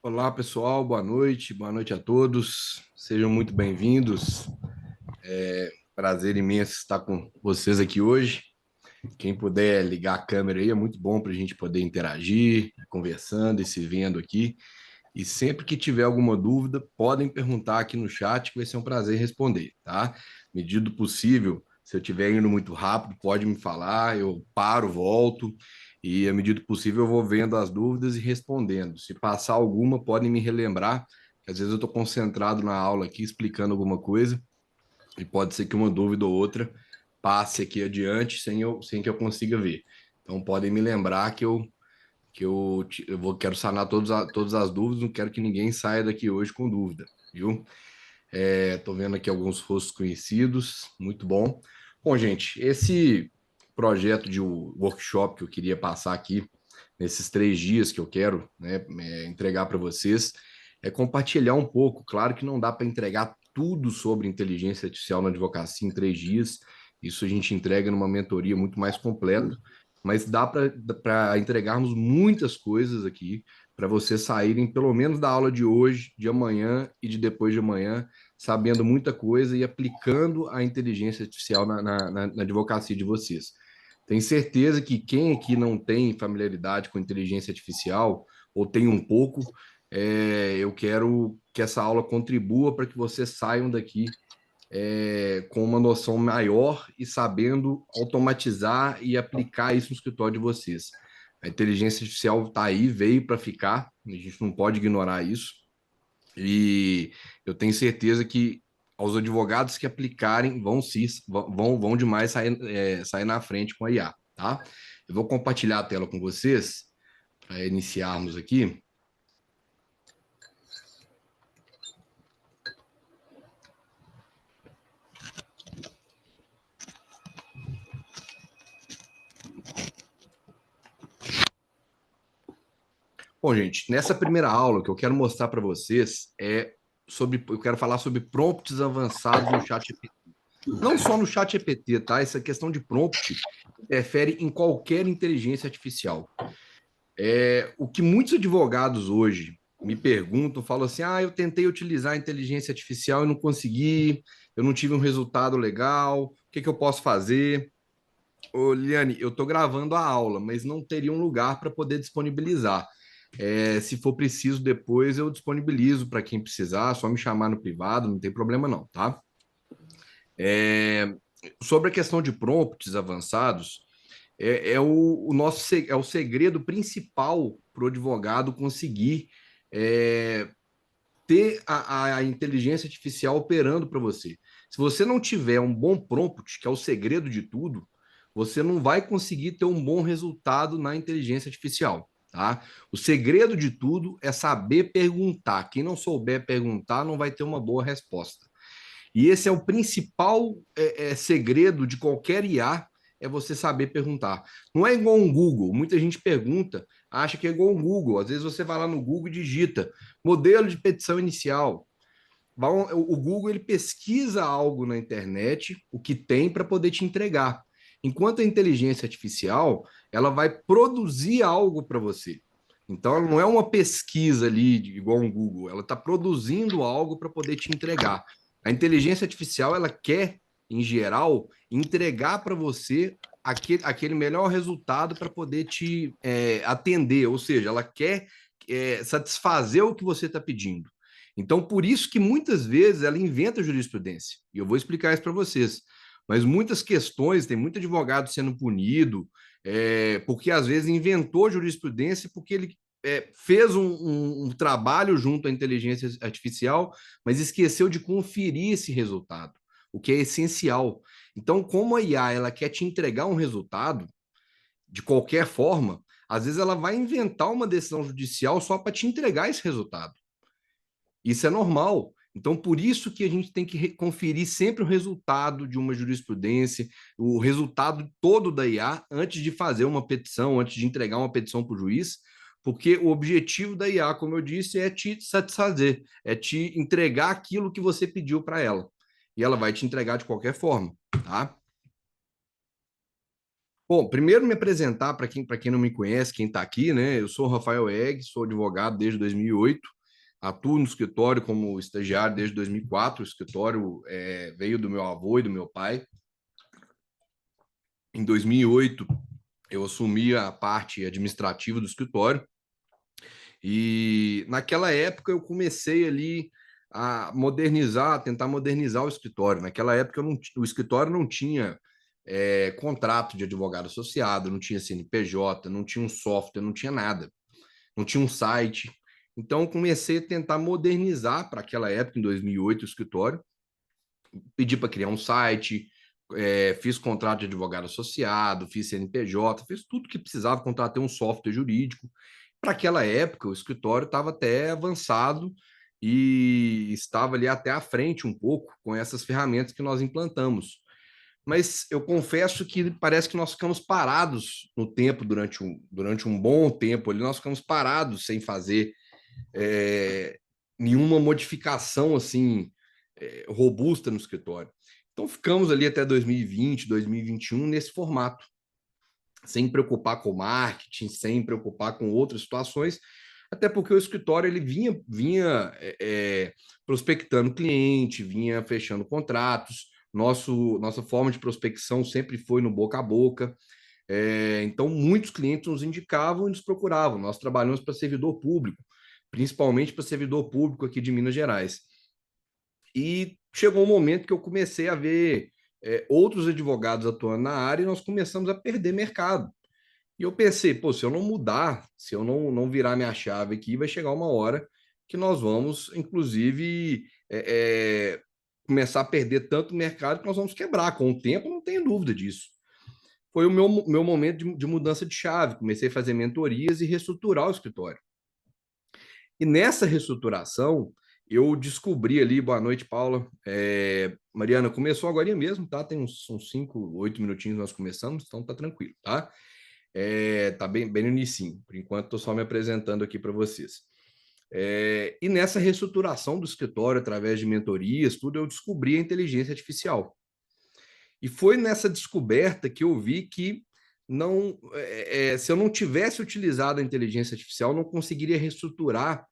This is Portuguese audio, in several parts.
Olá, pessoal, boa noite a todos, sejam muito bem-vindos. Prazer imenso estar com vocês aqui hoje. Quem puder ligar a câmera aí é muito bom para a gente poder interagir, conversando e se vendo aqui. E sempre que tiver alguma dúvida, podem perguntar aqui no chat, que vai ser um prazer responder, tá? Medida do possível, se eu estiver indo muito rápido, pode me falar, eu paro, volto, e à medida do possível eu vou vendo as dúvidas e respondendo. Se passar alguma, podem me relembrar, que às vezes eu estou concentrado na aula aqui, explicando alguma coisa, e pode ser que uma dúvida ou outra passe aqui adiante sem que eu consiga ver. Então podem me lembrar que eu quero sanar todas as dúvidas, não quero que ninguém saia daqui hoje com dúvida, viu? Tô vendo aqui alguns rostos conhecidos, muito bom. Bom, gente, esse projeto de workshop que eu queria passar aqui nesses 3 dias que eu quero, né, entregar para vocês, é compartilhar um pouco. Claro que não dá para entregar tudo sobre inteligência artificial na advocacia em 3 dias. Isso a gente entrega numa mentoria muito mais completa, mas dá para entregarmos muitas coisas aqui para vocês saírem pelo menos da aula de hoje, de amanhã e de depois de amanhã, sabendo muita coisa e aplicando a inteligência artificial na advocacia de vocês. Tenho certeza que quem aqui não tem familiaridade com inteligência artificial, ou tem um pouco, eu quero que essa aula contribua para que vocês saiam daqui com uma noção maior e sabendo automatizar e aplicar isso no escritório de vocês. A inteligência artificial está aí, veio para ficar, a gente não pode ignorar isso. E eu tenho certeza que aos advogados que aplicarem vão demais sair na frente com a IA, tá? Eu vou compartilhar a tela com vocês para iniciarmos aqui. Bom, gente, nessa primeira aula que eu quero mostrar para vocês eu quero falar sobre prompts avançados no chat GPT. Não só no chat GPT, tá? Essa questão de prompt interfere em qualquer inteligência artificial. O que muitos advogados hoje me perguntam, falam assim: eu tentei utilizar a inteligência artificial e não consegui, eu não tive um resultado legal, o que que eu posso fazer? Ô, Liane, eu estou gravando a aula, mas não teria um lugar para poder disponibilizar. Se for preciso, depois eu disponibilizo para quem precisar, só me chamar no privado, não tem problema não, tá? É, Sobre a questão de prompts avançados, é o segredo principal para o advogado conseguir é, ter a inteligência artificial operando para você. Se você não tiver um bom prompt, que é o segredo de tudo, você não vai conseguir ter um bom resultado na inteligência artificial, tá? O segredo de tudo é saber perguntar. Quem não souber perguntar não vai ter uma boa resposta. E esse é o principal segredo de qualquer IA, é você saber perguntar. Não é igual um Google. Muita gente pergunta, acha que é igual um Google. Às vezes você vai lá no Google e digita modelo de petição inicial. O Google ele pesquisa algo na internet, o que tem para poder te entregar. Enquanto a inteligência artificial, ela vai produzir algo para você. Então, ela não é uma pesquisa ali igual um Google, ela está produzindo algo para poder te entregar. A inteligência artificial, ela quer, em geral, entregar para você aquele melhor resultado para poder te atender, ou seja, ela quer satisfazer o que você está pedindo. Então, por isso que muitas vezes ela inventa jurisprudência. E eu vou explicar isso para vocês. Mas muitas questões, tem muito advogado sendo punido, porque às vezes inventou jurisprudência porque ele fez um trabalho junto à inteligência artificial, mas esqueceu de conferir esse resultado, o que é essencial. Então, como a IA ela quer te entregar um resultado, de qualquer forma, às vezes ela vai inventar uma decisão judicial só para te entregar esse resultado. Isso é normal. Então, por isso que a gente tem que conferir sempre o resultado de uma jurisprudência, o resultado todo da IA, antes de fazer uma petição, antes de entregar uma petição para o juiz, porque o objetivo da IA, como eu disse, é te satisfazer, é te entregar aquilo que você pediu para ela. E ela vai te entregar de qualquer forma, tá? Bom, primeiro me apresentar para quem não me conhece, quem está aqui, né? Eu sou o Rafael Egg, sou advogado desde 2008, atuo no escritório como estagiário desde 2004. O escritório veio do meu avô e do meu pai. Em 2008, eu assumi a parte administrativa do escritório e naquela época eu comecei ali a modernizar, tentar modernizar o escritório. Naquela época o escritório não tinha contrato de advogado associado, não tinha CNPJ, não tinha um software, não tinha nada, não tinha um site. Então, eu comecei a tentar modernizar para aquela época, em 2008, o escritório, pedi para criar um site, fiz contrato de advogado associado, fiz CNPJ, fiz tudo que precisava, contratei um software jurídico. Para aquela época, o escritório estava até avançado e estava ali até à frente um pouco com essas ferramentas que nós implantamos. Mas eu confesso que parece que nós ficamos parados no tempo durante um bom tempo ali, nós ficamos parados sem fazer é, nenhuma modificação assim robusta no escritório. Então ficamos ali até 2020, 2021 nesse formato, sem preocupar com marketing, sem preocupar com outras situações, até porque o escritório ele vinha prospectando cliente, vinha fechando contratos. Nossa forma de prospecção sempre foi no boca a boca. Então, muitos clientes nos indicavam e nos procuravam. Nós trabalhamos para servidor público, principalmente para servidor público aqui de Minas Gerais. E chegou um momento que eu comecei a ver outros advogados atuando na área e nós começamos a perder mercado. E eu pensei, pô, se eu não mudar, se eu não virar minha chave aqui, vai chegar uma hora que nós vamos, inclusive, começar a perder tanto mercado que nós vamos quebrar. Com o tempo, não tenho dúvida disso. Foi o meu momento de mudança de chave. Comecei a fazer mentorias e reestruturar o escritório. E nessa reestruturação, eu descobri ali, boa noite, Paula. Mariana, começou agora mesmo, tá? Tem uns 5, 8 minutinhos nós começamos, então tá tranquilo, tá? Tá bem no início. Por enquanto, estou só me apresentando aqui para vocês. E nessa reestruturação do escritório, através de mentorias, tudo, eu descobri a inteligência artificial. E foi nessa descoberta que eu vi que não, se eu não tivesse utilizado a inteligência artificial, eu não conseguiria reestruturar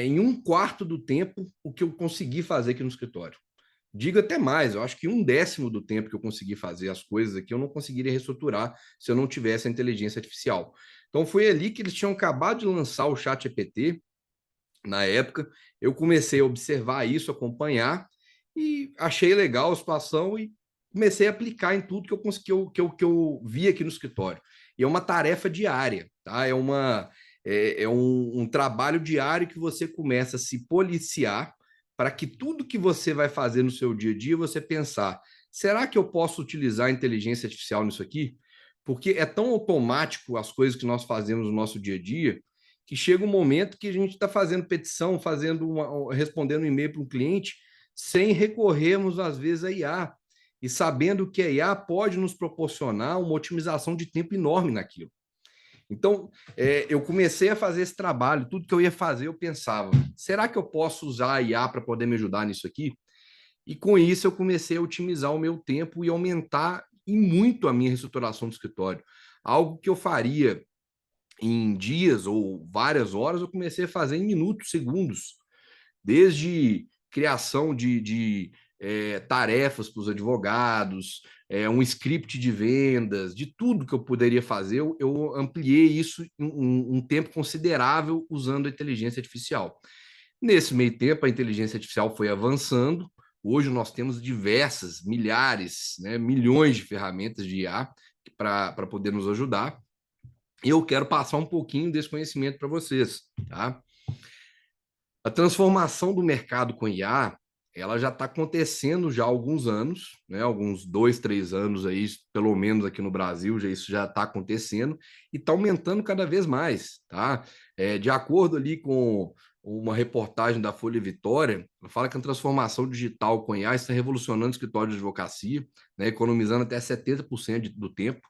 em um quarto do tempo o que eu consegui fazer aqui no escritório. Digo até mais, eu acho que 1/10 do tempo que eu consegui fazer as coisas aqui, eu não conseguiria reestruturar se eu não tivesse a inteligência artificial. Então foi ali que eles tinham acabado de lançar o ChatGPT, na época, eu comecei a observar isso, acompanhar, e achei legal a situação e comecei a aplicar em tudo que eu consegui, que eu vi aqui no escritório. E é uma tarefa diária, tá? Um trabalho diário que você começa a se policiar para que tudo que você vai fazer no seu dia a dia, você pensar, será que eu posso utilizar a inteligência artificial nisso aqui? Porque é tão automático as coisas que nós fazemos no nosso dia a dia, que chega um momento que a gente está fazendo petição, respondendo um e-mail para um cliente, sem recorrermos, às vezes, a IA. E sabendo que a IA pode nos proporcionar uma otimização de tempo enorme naquilo. Então, eu comecei a fazer esse trabalho, tudo que eu ia fazer, eu pensava, será que eu posso usar a IA para poder me ajudar nisso aqui? E com isso eu comecei a otimizar o meu tempo e aumentar e muito a minha reestruturação do escritório. Algo que eu faria em dias ou várias horas, eu comecei a fazer em minutos, segundos, desde criação de tarefas para os advogados, um script de vendas, de tudo que eu poderia fazer, eu ampliei isso em um tempo considerável usando a inteligência artificial. Nesse meio tempo, a inteligência artificial foi avançando. Hoje nós temos diversas, milhares, né, milhões de ferramentas de IA para poder nos ajudar. E eu quero passar um pouquinho desse conhecimento para vocês, tá? A transformação do mercado com IA, ela já está acontecendo já há alguns anos, né? Alguns 2, 3 anos aí, pelo menos aqui no Brasil, isso já está acontecendo e está aumentando cada vez mais, tá? De acordo ali com uma reportagem da Folha Vitória, ela fala que a transformação digital com IA está revolucionando o escritório de advocacia, né? Economizando até 70% do tempo.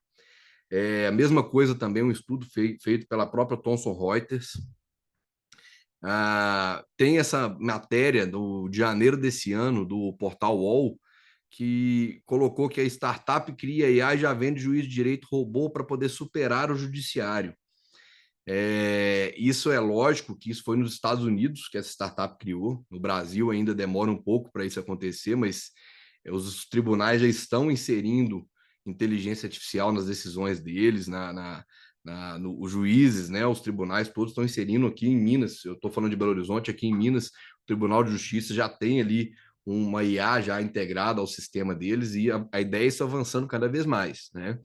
A mesma coisa também, um estudo feito pela própria Thomson Reuters, tem essa matéria de janeiro desse ano, do portal UOL, que colocou que a startup cria IA e já vende juiz de direito robô para poder superar o judiciário. Isso é lógico que isso foi nos Estados Unidos que essa startup criou. No Brasil ainda demora um pouco para isso acontecer, mas os tribunais já estão inserindo inteligência artificial nas decisões deles, os juízes, né, os tribunais todos estão inserindo aqui em Minas. Eu estou falando de Belo Horizonte, aqui em Minas, o Tribunal de Justiça já tem ali uma IA já integrada ao sistema deles e a ideia é isso avançando cada vez mais, né?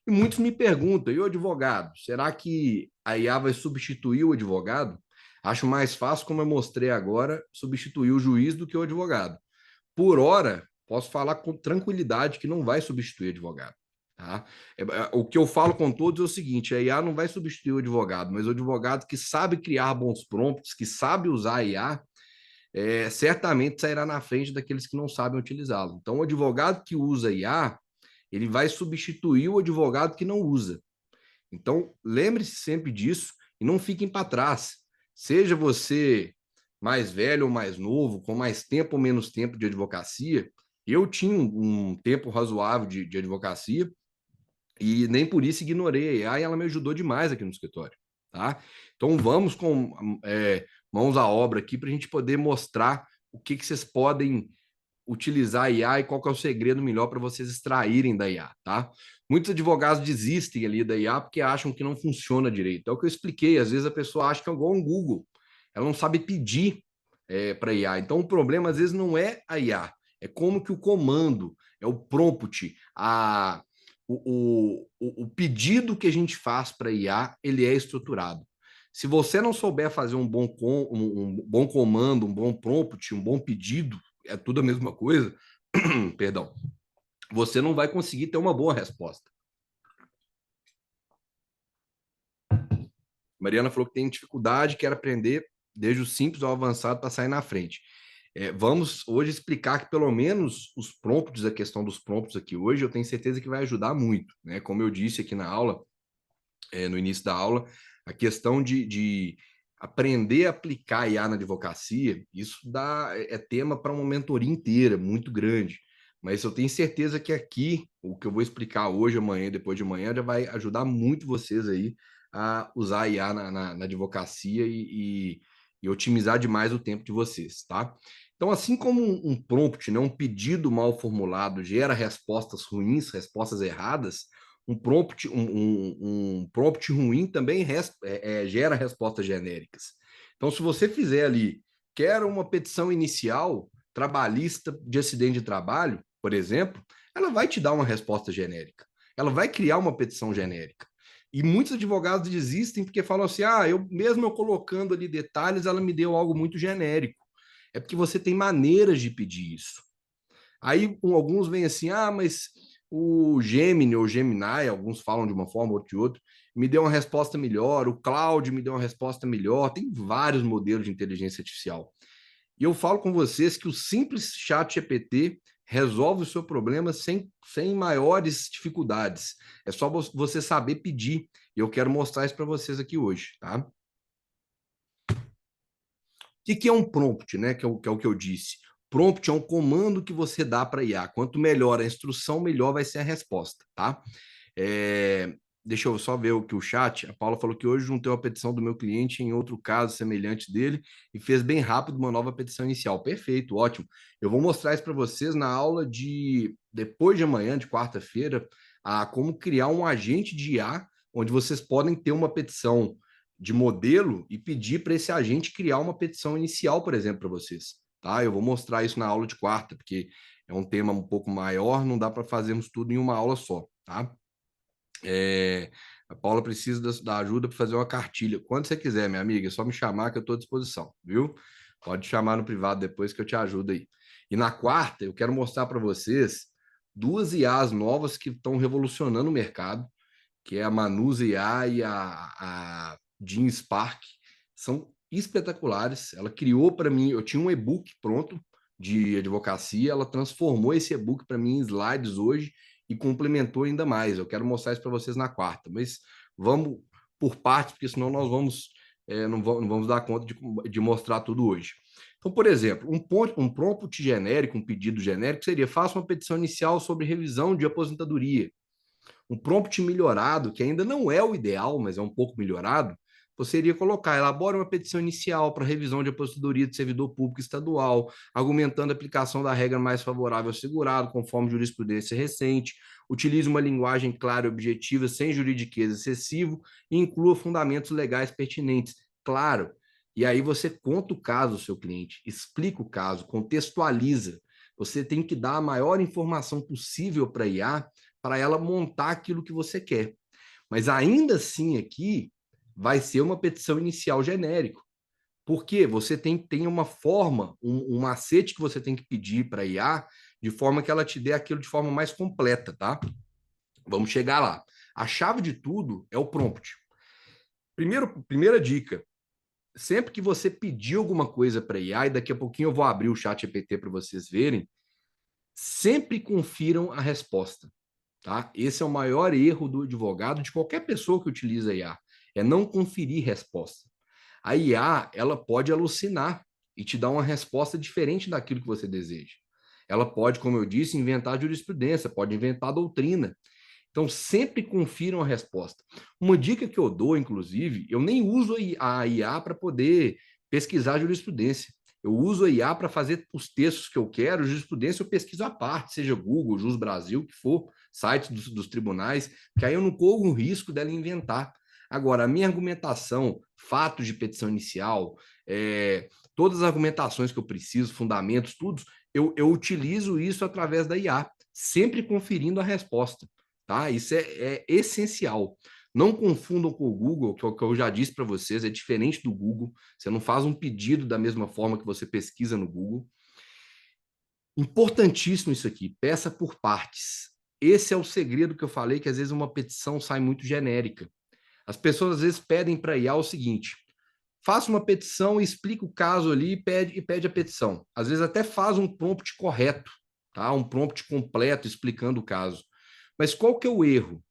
E muitos me perguntam, e o advogado? Será que a IA vai substituir o advogado? Acho mais fácil, como eu mostrei agora, substituir o juiz do que o advogado. Por hora, posso falar com tranquilidade que não vai substituir o advogado. Tá? O que eu falo com todos é o seguinte: a IA não vai substituir o advogado, mas o advogado que sabe criar bons prompts, que sabe usar a IA, certamente sairá na frente daqueles que não sabem utilizá-lo. Então, o advogado que usa IA, ele vai substituir o advogado que não usa. Então, lembre-se sempre disso e não fiquem para trás. Seja você mais velho ou mais novo, com mais tempo ou menos tempo de advocacia. Eu tinha um tempo razoável de advocacia e nem por isso ignorei a IA e ela me ajudou demais aqui no escritório. Tá? Então, vamos com mãos à obra aqui para a gente poder mostrar o que vocês podem utilizar a IA e qual que é o segredo melhor para vocês extraírem da IA, tá? Muitos advogados desistem ali da IA porque acham que não funciona direito. É o que eu expliquei, às vezes a pessoa acha que é igual um Google, ela não sabe pedir para a IA. Então o problema às vezes não é a IA, é como que o comando, é o prompt, o pedido que a gente faz para a IA, ele é estruturado. Se você não souber fazer um bom comando, um bom prompt, um bom pedido, é tudo a mesma coisa, perdão, você não vai conseguir ter uma boa resposta. Mariana falou que tem dificuldade, quer aprender desde o simples ao avançado para sair na frente. Vamos hoje explicar que pelo menos os prompts, a questão dos prompts aqui hoje, eu tenho certeza que vai ajudar muito, né? Como eu disse aqui na aula, no início da aula, a questão de aprender a aplicar IA na advocacia, isso é tema para uma mentoria inteira, muito grande. Mas eu tenho certeza que aqui, o que eu vou explicar hoje, amanhã, depois de amanhã, já vai ajudar muito vocês aí a usar a IA na advocacia e otimizar demais o tempo de vocês, tá? Então, assim como um prompt, né, um pedido mal formulado gera respostas ruins, respostas erradas, um prompt ruim também gera respostas genéricas. Então, se você fizer ali, quer uma petição inicial trabalhista de acidente de trabalho, por exemplo, ela vai te dar uma resposta genérica. Ela vai criar uma petição genérica. E muitos advogados desistem porque falam assim: mesmo eu colocando ali detalhes, ela me deu algo muito genérico. É porque você tem maneiras de pedir isso. Aí alguns vêm assim: mas o Gemini ou Gemini, alguns falam de uma forma, outro de outra, me deu uma resposta melhor, o Cloud me deu uma resposta melhor. Tem vários modelos de inteligência artificial. E eu falo com vocês que o simples chat GPT resolve o seu problema sem maiores dificuldades. É só você saber pedir. E eu quero mostrar isso para vocês aqui hoje, tá? O que é um prompt, né? Que é o que eu disse. Prompt é um comando que você dá para IA. Quanto melhor a instrução, melhor vai ser a resposta, tá? Deixa eu só ver o que o chat. A Paula falou que hoje juntei a petição do meu cliente em outro caso semelhante dele e fez bem rápido uma nova petição inicial. Perfeito, ótimo. Eu vou mostrar isso para vocês na aula de depois de amanhã, de quarta-feira, a como criar um agente de IA, onde vocês podem ter uma petição de modelo e pedir para esse agente criar uma petição inicial, por exemplo, para vocês. Tá? Eu vou mostrar isso na aula de quarta, porque é um tema um pouco maior, não dá para fazermos tudo em uma aula só. Tá? A Paula precisa da ajuda para fazer uma cartilha. Quando você quiser, minha amiga, é só me chamar que eu estou à disposição, viu? Pode chamar no privado depois que eu te ajudo aí. E na quarta, eu quero mostrar para vocês duas IAs novas que estão revolucionando o mercado, que é a Manus IA e a Jean Spark. São espetaculares. Ela criou para mim, eu tinha um e-book pronto de advocacia, ela transformou esse e-book para mim em slides hoje e complementou ainda mais. Eu quero mostrar isso para vocês na quarta, mas vamos por partes, porque senão nós vamos, não vamos dar conta de mostrar tudo hoje. Então, por exemplo, um prompt genérico, um pedido genérico seria: faça uma petição inicial sobre revisão de aposentadoria. Um prompt melhorado, que ainda não é o ideal, mas é um pouco melhorado, você iria colocar: elabora uma petição inicial para revisão de aposentadoria de servidor público estadual, argumentando a aplicação da regra mais favorável ao segurado, conforme jurisprudência recente, utilize uma linguagem clara e objetiva, sem juridiquês excessivo, e inclua fundamentos legais pertinentes. Claro, e aí você conta o caso do seu cliente, explica o caso, contextualiza. Você tem que dar a maior informação possível para a IA, para ela montar aquilo que você quer. Mas ainda assim aqui vai ser uma petição inicial genérico. Porque você tem uma forma, um macete que você tem que pedir para a IA, de forma que ela te dê aquilo de forma mais completa, tá? Vamos chegar lá. A chave de tudo é o prompt. Primeira dica: sempre que você pedir alguma coisa para a IA, e daqui a pouquinho eu vou abrir o chat GPT para vocês verem, sempre confiram a resposta. Tá? Esse é o maior erro do advogado, de qualquer pessoa que utiliza a IA, é não conferir resposta. A IA, ela pode alucinar e te dar uma resposta diferente daquilo que você deseja. Ela pode, como eu disse, inventar jurisprudência, pode inventar doutrina. Então, sempre confiram a resposta. Uma dica que eu dou, inclusive, eu nem uso a IA para poder pesquisar jurisprudência. Eu uso a IA para fazer os textos que eu quero, jurisprudência eu pesquiso à parte, seja Google, Jus Brasil, o que for, sites dos tribunais, que aí eu não corro o risco dela inventar. Agora, a minha argumentação, fatos de petição inicial, todas as argumentações que eu preciso, fundamentos, tudo, eu utilizo isso através da IA, sempre conferindo a resposta. Tá? Isso é essencial. Não confundam com o Google, que eu já disse para vocês, é diferente do Google. Você não faz um pedido da mesma forma que você pesquisa no Google. Importantíssimo isso aqui, peça por partes. Esse é o segredo que eu falei, que às vezes uma petição sai muito genérica. As pessoas às vezes pedem para a IA o seguinte: faça uma petição e explica o caso ali e pede a petição. Às vezes até faz um prompt correto, tá? Um prompt completo explicando o caso. Mas qual que é o erro?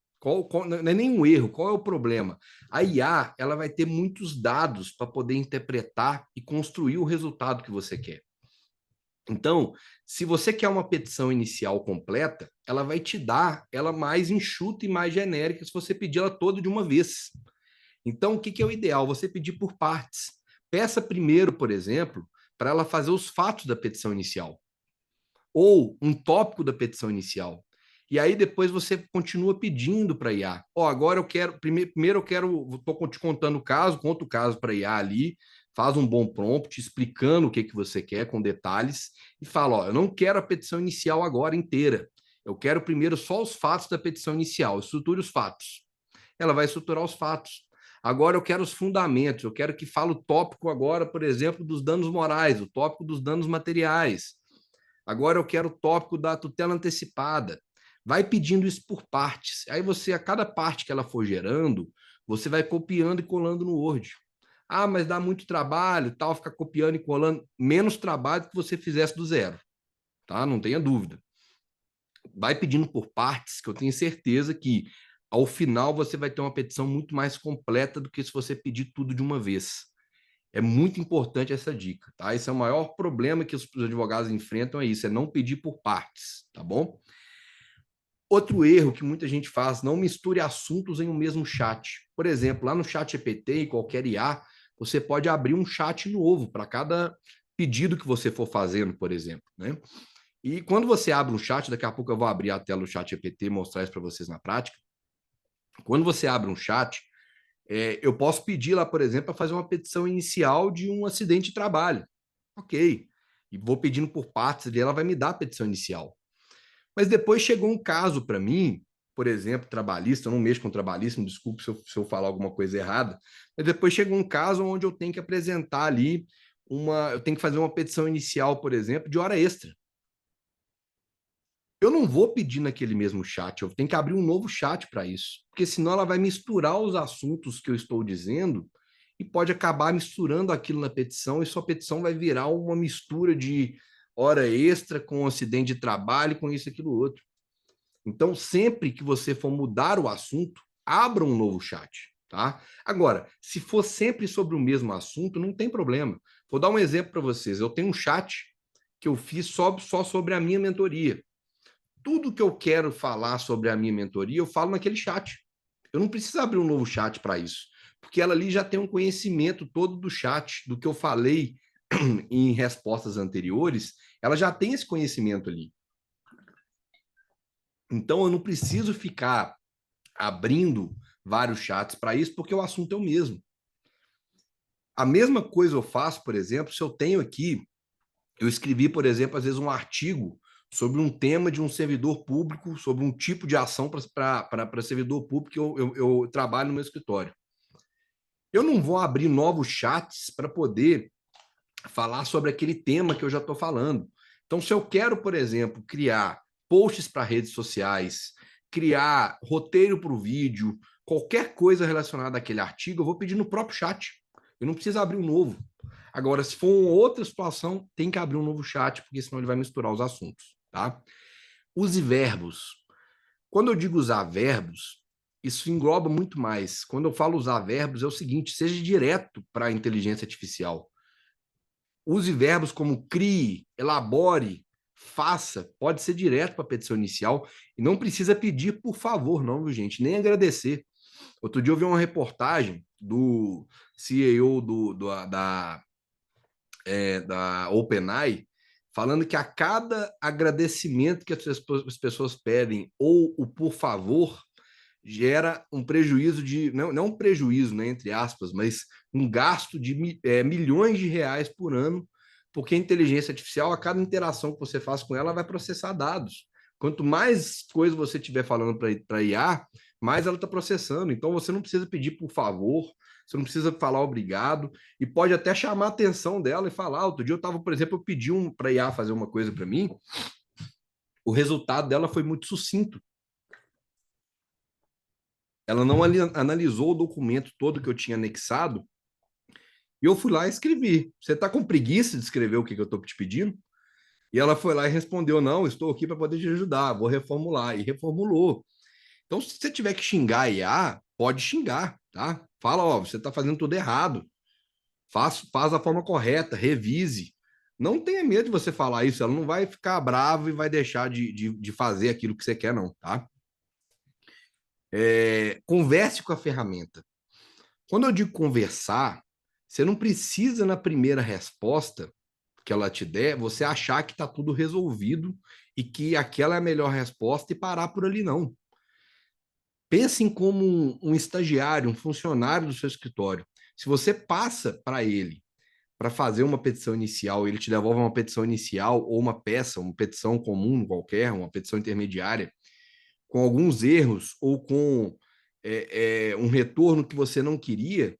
Não é nenhum erro, qual é o problema? A IA, ela vai ter muitos dados para poder interpretar e construir o resultado que você quer. Então, se você quer uma petição inicial completa, ela vai te dar ela mais enxuta e mais genérica se você pedir ela toda de uma vez. Então, o que é o ideal? Você pedir por partes. Peça primeiro, por exemplo, para ela fazer os fatos da petição inicial, ou um tópico da petição inicial. E aí depois você continua pedindo para a IA. Agora eu quero, primeiro eu quero, estou te contando o caso, conta o caso para a IA ali, faz um bom prompt explicando o que você quer com detalhes e fala: eu não quero a petição inicial agora inteira. Eu quero primeiro só os fatos da petição inicial, estruture os fatos. Ela vai estruturar os fatos. Agora eu quero os fundamentos, eu quero que fale o tópico agora, por exemplo, dos danos morais, o tópico dos danos materiais. Agora eu quero o tópico da tutela antecipada. Vai pedindo isso por partes. Aí você, a cada parte que ela for gerando, você vai copiando e colando no Word. Ah, mas dá muito trabalho, tal, ficar copiando e colando. Menos trabalho que você fizesse do zero, tá? Não tenha dúvida. Vai pedindo por partes, que eu tenho certeza que ao final você vai ter uma petição muito mais completa do que se você pedir tudo de uma vez. É muito importante essa dica, tá? Esse é o maior problema que os advogados enfrentam, é isso, é não pedir por partes, tá bom? Outro erro que muita gente faz: não misture assuntos em um mesmo chat. Por exemplo, lá no chat GPT e qualquer IA, você pode abrir um chat novo para cada pedido que você for fazendo, por exemplo, né? E quando você abre um chat, daqui a pouco eu vou abrir a tela do chat GPT e mostrar isso para vocês na prática. Quando você abre um chat, Eu posso pedir lá, por exemplo, para fazer uma petição inicial de um acidente de trabalho. Ok. E vou pedindo por partes e ela vai me dar a petição inicial. Mas depois chegou um caso para mim, por exemplo, trabalhista, eu não mexo com trabalhista, desculpe se eu falar alguma coisa errada, mas depois chegou um caso onde eu tenho que apresentar ali eu tenho que fazer uma petição inicial, por exemplo, de hora extra. Eu não vou pedir naquele mesmo chat, eu tenho que abrir um novo chat para isso, porque senão ela vai misturar os assuntos que eu estou dizendo e pode acabar misturando aquilo na petição e sua petição vai virar uma mistura de hora extra com acidente de trabalho, com isso, aquilo, outro. Então, sempre que você for mudar o assunto, abra um novo chat, tá? Agora, se for sempre sobre o mesmo assunto, não tem problema. Vou dar um exemplo para vocês. Eu tenho um chat que eu fiz só sobre a minha mentoria. Tudo que eu quero falar sobre a minha mentoria, eu falo naquele chat. Eu não preciso abrir um novo chat para isso, porque ela ali já tem um conhecimento todo do chat, do que eu falei em respostas anteriores, ela já tem esse conhecimento ali. Então eu não preciso ficar abrindo vários chats para isso, porque o assunto é o mesmo. A mesma coisa eu faço, por exemplo, se eu tenho aqui, eu escrevi, por exemplo, às vezes um artigo sobre um tema de um servidor público, sobre um tipo de ação para servidor público que eu trabalho no meu escritório. Eu não vou abrir novos chats para poder falar sobre aquele tema que eu já estou falando. Então, se eu quero, por exemplo, criar posts para redes sociais, criar roteiro para o vídeo, qualquer coisa relacionada àquele artigo, eu vou pedir no próprio chat. Eu não preciso abrir um novo. Agora, se for uma outra situação, tem que abrir um novo chat, porque senão ele vai misturar os assuntos, tá? Use verbos. Quando eu digo usar verbos, isso engloba muito mais. Quando eu falo usar verbos, é o seguinte: seja direto para a inteligência artificial. Use verbos como crie, elabore, faça. Pode ser direto para a petição inicial e não precisa pedir por favor, não, viu, gente? Nem agradecer. Outro dia eu vi uma reportagem do CEO da OpenAI falando que a cada agradecimento que as pessoas pedem ou o por favor gera um prejuízo não um prejuízo, né, entre aspas, mas um gasto de milhões de reais por ano, porque a inteligência artificial, a cada interação que você faz com ela, vai processar dados. Quanto mais coisa você estiver falando para IA, mais ela está processando. Então você não precisa pedir por favor, você não precisa falar obrigado, e pode até chamar a atenção dela e falar. Outro dia eu estava, por exemplo, eu pedi para IA fazer uma coisa para mim, o resultado dela foi muito sucinto. Ela não analisou o documento todo que eu tinha anexado e eu fui lá e escrevi. Você está com preguiça de escrever o que eu estou te pedindo? E ela foi lá e respondeu: Não, estou aqui para poder te ajudar, vou reformular. E reformulou. Então, se você tiver que xingar a IA, pode xingar, tá? Fala: Ó, você está fazendo tudo errado. Faz da forma correta, revise. Não tenha medo de você falar isso, ela não vai ficar brava e vai deixar de fazer aquilo que você quer, não, tá? Converse com a ferramenta. Quando eu digo conversar, você não precisa, na primeira resposta que ela te der, você achar que está tudo resolvido e que aquela é a melhor resposta e parar por ali, não. Pensem como um estagiário, um funcionário do seu escritório. Se você passa para ele para fazer uma petição inicial, ele te devolve uma petição inicial ou uma peça, uma petição comum qualquer, uma petição intermediária, com alguns erros ou com um retorno que você não queria,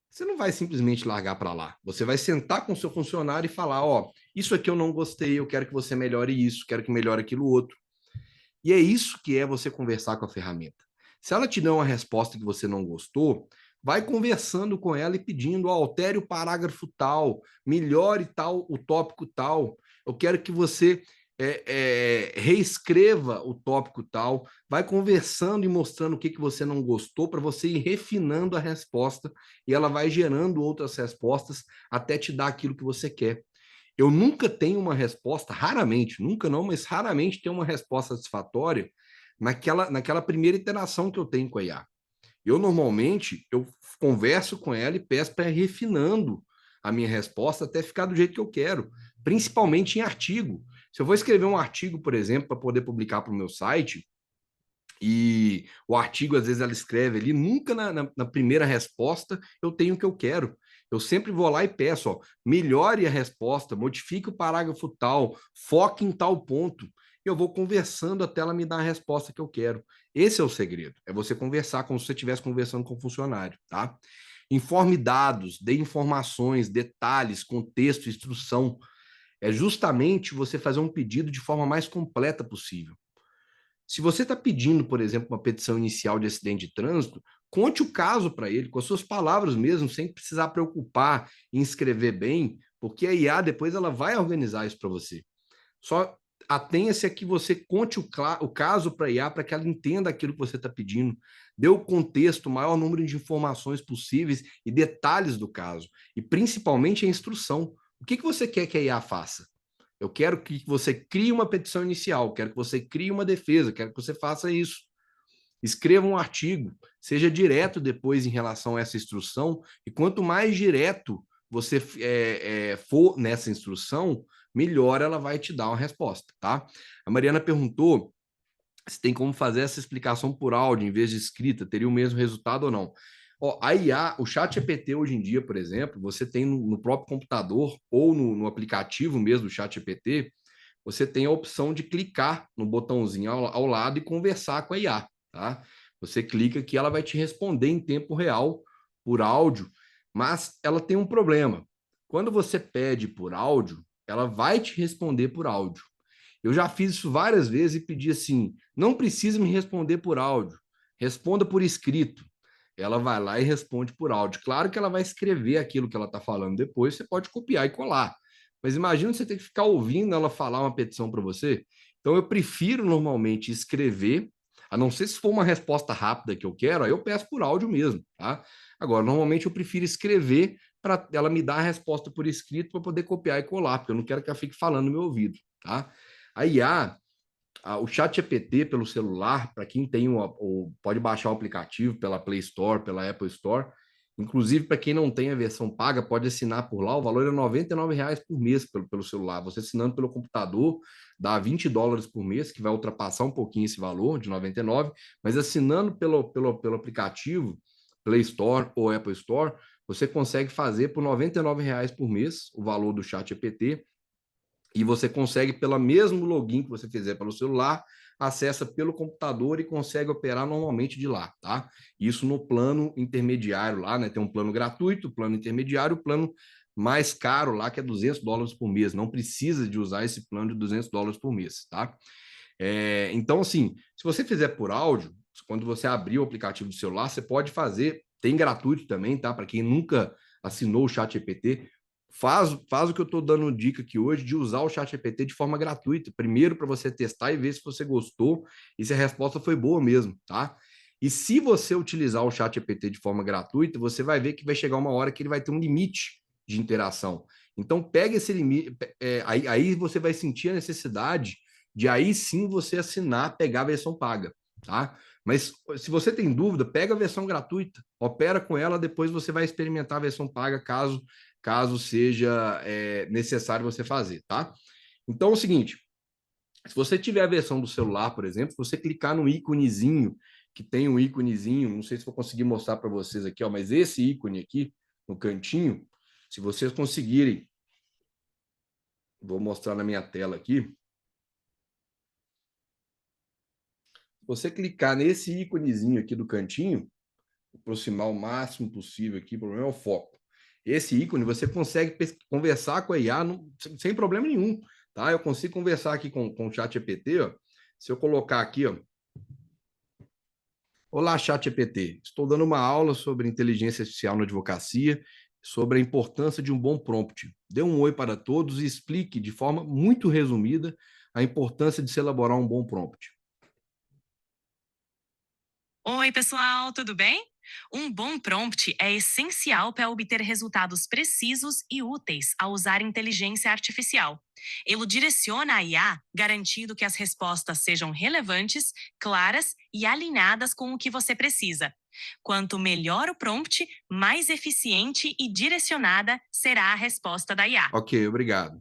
você não vai simplesmente largar para lá. Você vai sentar com o seu funcionário e falar: Ó, isso aqui eu não gostei, eu quero que você melhore isso, quero que melhore aquilo outro. E é isso que é você conversar com a ferramenta. Se ela te der uma resposta que você não gostou, vai conversando com ela e pedindo: altere o parágrafo tal, melhore tal, o tópico tal. Eu quero que você reescreva o tópico tal, vai conversando e mostrando o que você não gostou para você ir refinando a resposta e ela vai gerando outras respostas até te dar aquilo que você quer. Eu nunca tenho uma resposta, raramente, nunca não, mas raramente tenho uma resposta satisfatória naquela primeira interação que eu tenho com a IA. Normalmente, eu converso com ela e peço para ir refinando a minha resposta até ficar do jeito que eu quero, principalmente em artigo. Se eu vou escrever um artigo, por exemplo, para poder publicar para o meu site, E o artigo, às vezes, ela escreve ali, nunca na primeira resposta eu tenho o que eu quero. Eu sempre vou lá e peço, ó, melhore a resposta, modifique o parágrafo tal, foque em tal ponto. Eu vou conversando até ela me dar a resposta que eu quero. Esse é o segredo, é você conversar como se você estivesse conversando com o funcionário, tá? Informe dados, dê informações, detalhes, contexto, instrução. É justamente você fazer um pedido de forma mais completa possível. Se você está pedindo, por exemplo, uma petição inicial de acidente de trânsito, conte o caso para ele, com as suas palavras mesmo, sem precisar preocupar em escrever bem, porque a IA depois ela vai organizar isso para você. Só atenha-se a que você conte o caso para a IA para que ela entenda aquilo que você está pedindo, dê o contexto, o maior número de informações possíveis e detalhes do caso, e principalmente a instrução. O que você quer que a IA faça? Eu quero que você crie uma petição inicial, quero que você crie uma defesa, quero que você faça isso. Escreva um artigo, seja direto depois em relação a essa instrução, e quanto mais direto você for nessa instrução, melhor ela vai te dar uma resposta, tá? A Mariana perguntou se tem como fazer essa explicação por áudio em vez de escrita, teria o mesmo resultado ou não. Ó, a IA, o chat GPT hoje em dia, por exemplo, você tem no próprio computador ou no aplicativo mesmo do chat GPT, você tem a opção de clicar no botãozinho ao lado e conversar com a IA, tá? Você clica que ela vai te responder em tempo real por áudio, mas ela tem um problema. Quando você pede por áudio, ela vai te responder por áudio. Eu já fiz isso várias vezes e pedi assim: não precisa me responder por áudio, responda por escrito. Ela vai lá e responde por áudio. Claro que ela vai escrever aquilo que ela está falando depois, você pode copiar e colar. Mas imagina você ter que ficar ouvindo ela falar uma petição para você. Então eu prefiro normalmente escrever, a não ser se for uma resposta rápida que eu quero, aí eu peço por áudio mesmo, tá? Agora, normalmente eu prefiro escrever para ela me dar a resposta por escrito para poder copiar e colar, porque eu não quero que ela fique falando no meu ouvido, tá? A IA, o chat GPT pelo celular, para quem tem pode baixar o aplicativo pela Play Store, pela Apple Store. Inclusive, para quem não tem a versão paga, pode assinar por lá. O valor é R$ 99 por mês pelo celular. Você assinando pelo computador, dá US$ 20 por mês, que vai ultrapassar um pouquinho esse valor de 99, mas assinando pelo aplicativo, Play Store ou Apple Store, você consegue fazer por R$ 99 por mês o valor do chat GPT e você consegue, pelo mesmo login que você fizer pelo celular, acessa pelo computador e consegue operar normalmente de lá, tá? Isso no plano intermediário lá, né? Tem um plano gratuito, plano intermediário, o plano mais caro lá, que é US$ 200 por mês. Não precisa de usar esse plano de US$ 200 por mês, tá? Então, assim, se você fizer por áudio, quando você abrir o aplicativo do celular, você pode fazer, tem gratuito também, tá? Para quem nunca assinou o Chat GPT, faz o que eu estou dando dica aqui hoje de usar o Chat GPT de forma gratuita. Primeiro para você testar e ver se você gostou e se a resposta foi boa mesmo, tá? E se você utilizar o Chat GPT de forma gratuita, você vai ver que vai chegar uma hora que ele vai ter um limite de interação. Então, pega esse limite, aí você vai sentir a necessidade de aí sim você assinar, pegar a versão paga, tá? Mas se você tem dúvida, pega a versão gratuita, opera com ela, depois você vai experimentar a versão paga, caso seja necessário você fazer, tá? Então é o seguinte, se você tiver a versão do celular, por exemplo, se você clicar no íconezinho, que tem um íconezinho, não sei se vou conseguir mostrar para vocês aqui, ó, mas esse ícone aqui, no cantinho, se vocês conseguirem, vou mostrar na minha tela aqui, você clicar nesse íconezinho aqui do cantinho, aproximar o máximo possível aqui, o problema é o foco. Esse ícone você consegue conversar com a IA sem problema nenhum, tá? Eu consigo conversar aqui com o chat GPT, ó. Se eu colocar aqui, ó, olá, chat GPT, estou dando uma aula sobre inteligência artificial na advocacia, sobre a importância de um bom prompt. Dê um oi para todos e explique de forma muito resumida a importância de se elaborar um bom prompt. Oi, pessoal, tudo bem? Um bom prompt é essencial para obter resultados precisos e úteis ao usar inteligência artificial. Ele direciona a IA, garantindo que as respostas sejam relevantes, claras e alinhadas com o que você precisa. Quanto melhor o prompt, mais eficiente e direcionada será a resposta da IA. Ok, obrigado.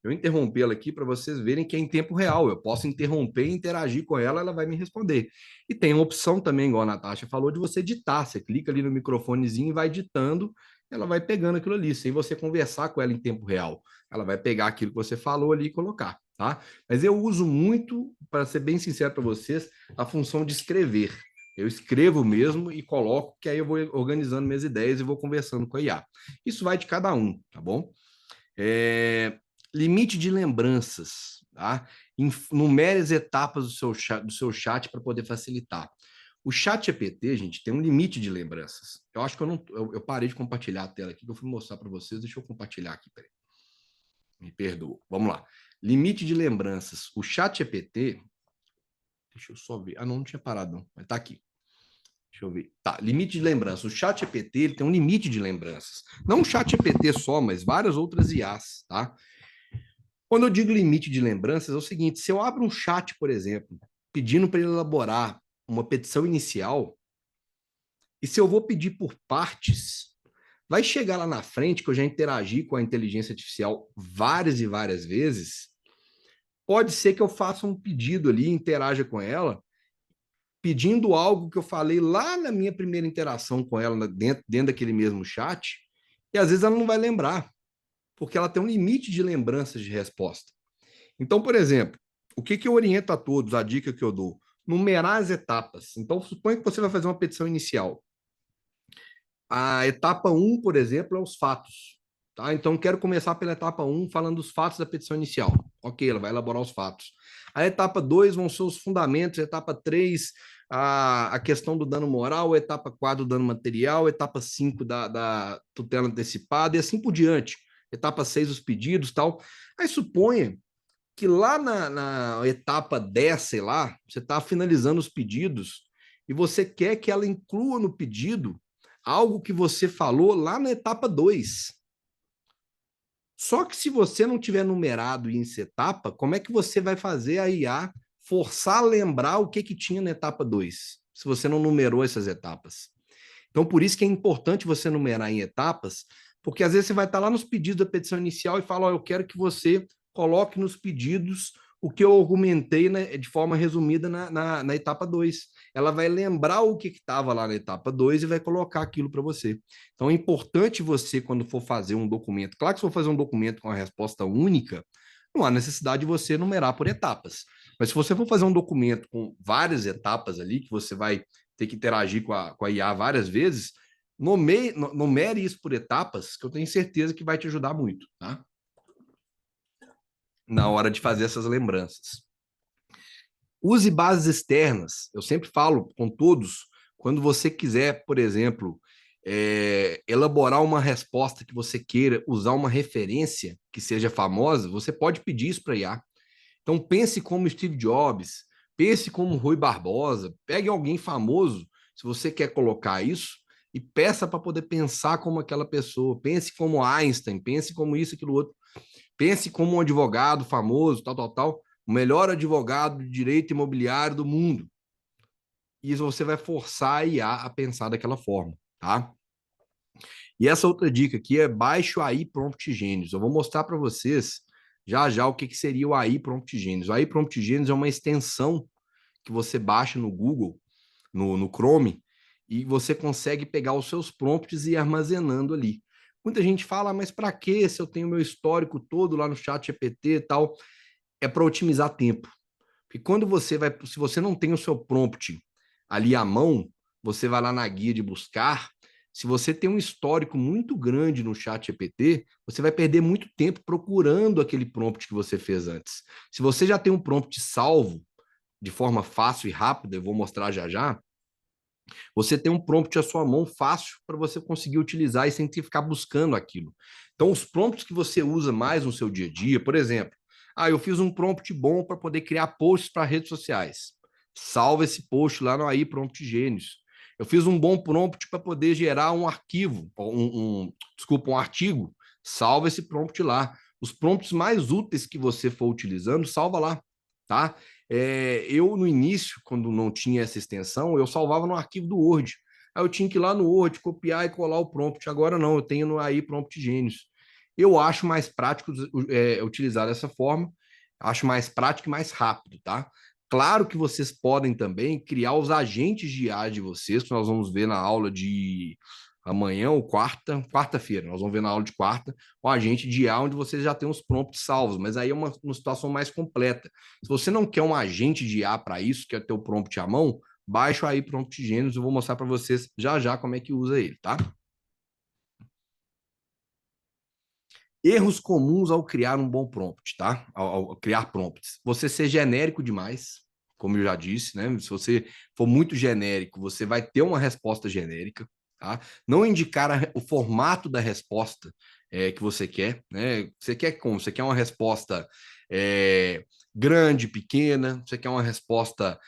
eu interrompê-la aqui para vocês verem que é em tempo real. Eu posso interromper e interagir com ela, ela vai me responder. E tem uma opção também, igual a Natasha falou, de você ditar. Você clica ali no microfonezinho e vai ditando, ela vai pegando aquilo ali, sem você conversar com ela em tempo real. Ela vai pegar aquilo que você falou ali e colocar, tá? Mas eu uso muito, para ser bem sincero para vocês, a função de escrever. Eu escrevo mesmo e coloco, que aí eu vou organizando minhas ideias e vou conversando com a IA. Isso vai de cada um, tá bom? Limite de lembranças, tá? Numere as etapas do seu chat para poder facilitar. O chat GPT, gente, tem um limite de lembranças. Eu acho que eu parei de compartilhar a tela aqui, que eu fui mostrar para vocês. Deixa eu compartilhar aqui, peraí. Me perdoa. Vamos lá. Limite de lembranças. O chat GPT, deixa eu só ver. Ah, não tinha parado, não. Mas tá aqui. Deixa eu ver. Tá, limite de lembrança. O chat GPT ele tem um limite de lembranças. Não o chat GPT só, mas várias outras IAs, tá? Quando eu digo limite de lembranças, é o seguinte: se eu abro um chat, por exemplo, pedindo para ele elaborar uma petição inicial, e se eu vou pedir por partes, vai chegar lá na frente, que eu já interagi com a inteligência artificial várias e várias vezes, pode ser que eu faça um pedido ali, interaja com ela, pedindo algo que eu falei lá na minha primeira interação com ela, dentro daquele mesmo chat, e às vezes ela não vai lembrar, porque ela tem um limite de lembranças de resposta. Então, por exemplo, o que eu oriento a todos, a dica que eu dou? Numerar as etapas. Então, suponha que você vai fazer uma petição inicial. A etapa 1, por exemplo, é os fatos. Tá? Então, quero começar pela etapa 1, falando dos fatos da petição inicial. Ok, ela vai elaborar os fatos. A etapa 2 vão ser os fundamentos, a etapa 3, a questão do dano moral, a etapa 4, do dano material, a etapa 5 da tutela antecipada, e assim por diante. Etapa 6, os pedidos tal. Aí suponha que lá na etapa 10, sei lá, você está finalizando os pedidos e você quer que ela inclua no pedido algo que você falou lá na etapa 2. Só que se você não tiver numerado essa etapa, como é que você vai fazer a IA forçar a lembrar o que tinha na etapa 2, se você não numerou essas etapas? Então, por isso que é importante você numerar em etapas, porque às vezes você vai estar lá nos pedidos da petição inicial e fala, eu quero que você coloque nos pedidos o que eu argumentei, né, de forma resumida na etapa 2. Ela vai lembrar o que estava lá na etapa 2 e vai colocar aquilo para você. Então, é importante você, quando for fazer um documento, claro que se for fazer um documento com a resposta única, não há necessidade de você numerar por etapas. Mas se você for fazer um documento com várias etapas ali, que você vai ter que interagir com a IA várias vezes, numere isso por etapas, que eu tenho certeza que vai te ajudar muito, tá? Na hora de fazer essas lembranças. Use bases externas. Eu sempre falo com todos, quando você quiser, por exemplo, elaborar uma resposta que você queira, usar uma referência que seja famosa, você pode pedir isso para a IA. Então pense como Steve Jobs, pense como Rui Barbosa, pegue alguém famoso, se você quer colocar isso, e peça para poder pensar como aquela pessoa, pense como Einstein, pense como isso, aquilo outro, pense como um advogado famoso, tal, tal, tal, o melhor advogado de direito imobiliário do mundo. E isso você vai forçar a IA a pensar daquela forma, tá? E essa outra dica aqui é baixe o AI Prompt Genius. Eu vou mostrar para vocês já o que seria o AI Prompt Genius. O AI Prompt Genius é uma extensão que você baixa no Google, no Chrome, e você consegue pegar os seus prompts e ir armazenando ali. Muita gente fala, mas para que se eu tenho meu histórico todo lá no chat GPT e tal? É para otimizar tempo. Porque quando você vai, se você não tem o seu prompt ali à mão, você vai lá na guia de buscar. Se você tem um histórico muito grande no chat GPT, você vai perder muito tempo procurando aquele prompt que você fez antes. Se você já tem um prompt salvo de forma fácil e rápida, eu vou mostrar já, você tem um prompt à sua mão fácil para você conseguir utilizar e sem ter que ficar buscando aquilo. Então, os prompts que você usa mais no seu dia a dia, por exemplo, eu fiz um prompt bom para poder criar posts para redes sociais. Salva esse post lá no AI Prompt Gênios. Eu fiz um bom prompt para poder gerar um arquivo, um artigo. Salva esse prompt lá. Os prompts mais úteis que você for utilizando, salva lá, tá? Eu, no início, quando não tinha essa extensão, eu salvava no arquivo do Word. Aí eu tinha que ir lá no Word, copiar e colar o prompt. Agora não, eu tenho no AI Prompt Gênios. Eu acho mais prático utilizar dessa forma, acho mais prático e mais rápido, tá? Claro que vocês podem também criar os agentes de IA de vocês, que nós vamos ver na aula de amanhã ou quarta-feira, nós vamos ver na aula de quarta, o agente de IA, onde vocês já têm os prompts salvos, mas aí é uma situação mais completa. Se você não quer um agente de IA para isso, quer ter o prompt à mão, baixa aí Prompt Genius, eu vou mostrar para vocês já já como é que usa ele, tá? Erros comuns ao criar um bom prompt, tá? Ao criar prompts. Você ser genérico demais, como eu já disse, né? Se você for muito genérico, você vai ter uma resposta genérica, tá? Não indicar o formato da resposta que você quer, né? Você quer como? Você quer uma resposta grande, pequena? Você quer uma resposta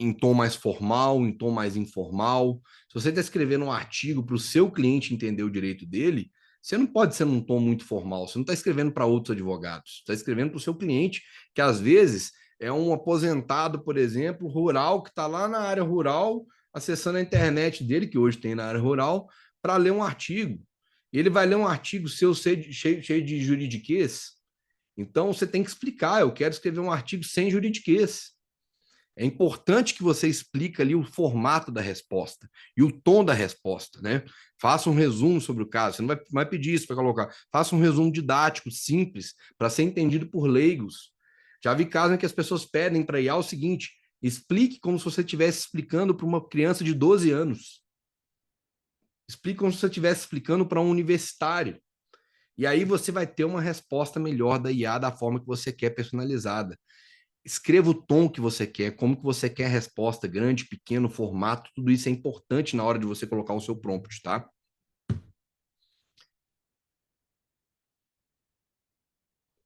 em tom mais formal, em tom mais informal? Se você está escrevendo um artigo para o seu cliente entender o direito dele, você não pode ser num tom muito formal, você não está escrevendo para outros advogados, está escrevendo para o seu cliente, que às vezes é um aposentado, por exemplo, rural, que está lá na área rural, acessando a internet dele, que hoje tem na área rural, para ler um artigo. E ele vai ler um artigo seu cheio de juridiquês. Então você tem que explicar, eu quero escrever um artigo sem juridiquês. É importante que você explique ali o formato da resposta e o tom da resposta, né? Faça um resumo sobre o caso. Você não vai pedir isso para colocar. Faça um resumo didático, simples, para ser entendido por leigos. Já vi casos em que as pessoas pedem para IA o seguinte: explique como se você estivesse explicando para uma criança de 12 anos. Explique como se você estivesse explicando para um universitário. E aí você vai ter uma resposta melhor da IA da forma que você quer, personalizada. Escreva o tom que você quer, como que você quer a resposta, grande, pequeno, formato, tudo isso é importante na hora de você colocar o seu prompt, tá?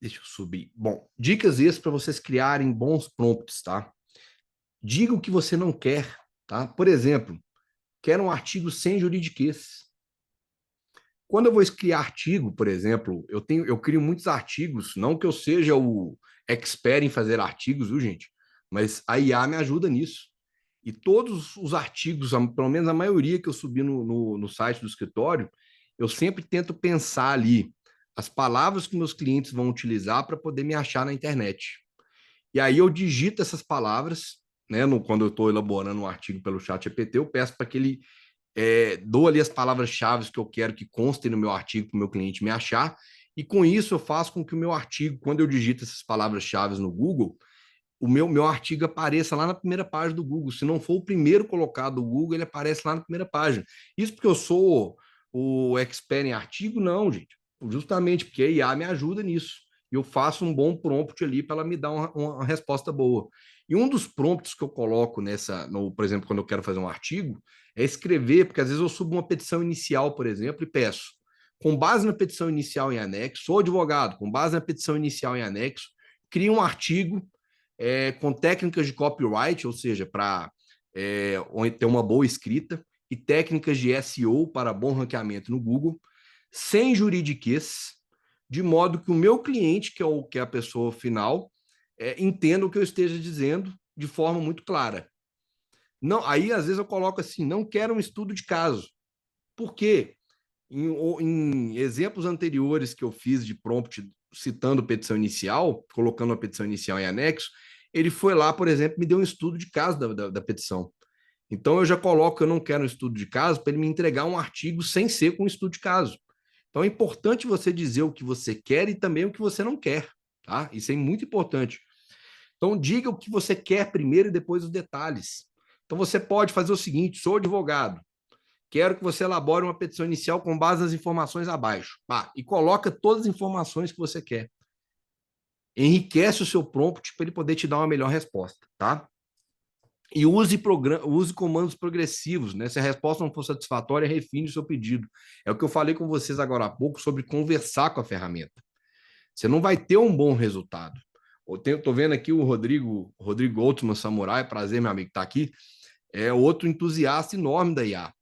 Deixa eu subir. Bom, dicas extras para vocês criarem bons prompts, tá? Diga o que você não quer, tá? Por exemplo, quero um artigo sem juridiquês. Quando eu vou criar artigo, por exemplo, eu crio muitos artigos, não que eu seja o expert em fazer artigos, viu, gente? Mas a IA me ajuda nisso. E todos os artigos, pelo menos a maioria que eu subi no site do escritório, eu sempre tento pensar ali as palavras que meus clientes vão utilizar para poder me achar na internet. E aí eu digito essas palavras, né? Quando eu estou elaborando um artigo pelo chat GPT, eu peço para que ele dou ali as palavras-chave que eu quero que constem no meu artigo para o meu cliente me achar, e com isso eu faço com que o meu artigo, quando eu digito essas palavras-chave no Google, o meu artigo apareça lá na primeira página do Google. Se não for o primeiro colocado do Google, ele aparece lá na primeira página. Isso porque eu sou o expert em artigo? Não, gente. Justamente porque a IA me ajuda nisso. Eu faço um bom prompt ali para ela me dar uma resposta boa. E um dos prompts que eu coloco por exemplo, quando eu quero fazer um artigo, é escrever, porque às vezes eu subo uma petição inicial, por exemplo, e peço, com base na petição inicial em anexo, sou advogado, com base na petição inicial em anexo, cria um artigo com técnicas de copyright, ou seja, para ter uma boa escrita, e técnicas de SEO para bom ranqueamento no Google, sem juridiquês, de modo que o meu cliente, que é a pessoa final, entenda o que eu esteja dizendo de forma muito clara. Não, aí, às vezes, eu coloco assim, não quero um estudo de caso. Por quê? Em exemplos anteriores que eu fiz de prompt citando petição inicial, colocando a petição inicial em anexo, ele foi lá, por exemplo, me deu um estudo de caso da petição. Então eu já coloco que eu não quero um estudo de caso para ele me entregar um artigo sem ser com um estudo de caso. Então é importante você dizer o que você quer e também o que você não quer, tá? Isso é muito importante. Então diga o que você quer primeiro e depois os detalhes. Então você pode fazer o seguinte: sou advogado, quero que você elabore uma petição inicial com base nas informações abaixo. E coloca todas as informações que você quer. Enriquece o seu prompt para ele poder te dar uma melhor resposta, tá? E use comandos progressivos, né? Se a resposta não for satisfatória, refine o seu pedido. É o que eu falei com vocês agora há pouco sobre conversar com a ferramenta. Você não vai ter um bom resultado. Estou vendo aqui o Rodrigo Altman Samurai, prazer, meu amigo, tá aqui. É outro entusiasta enorme da IA.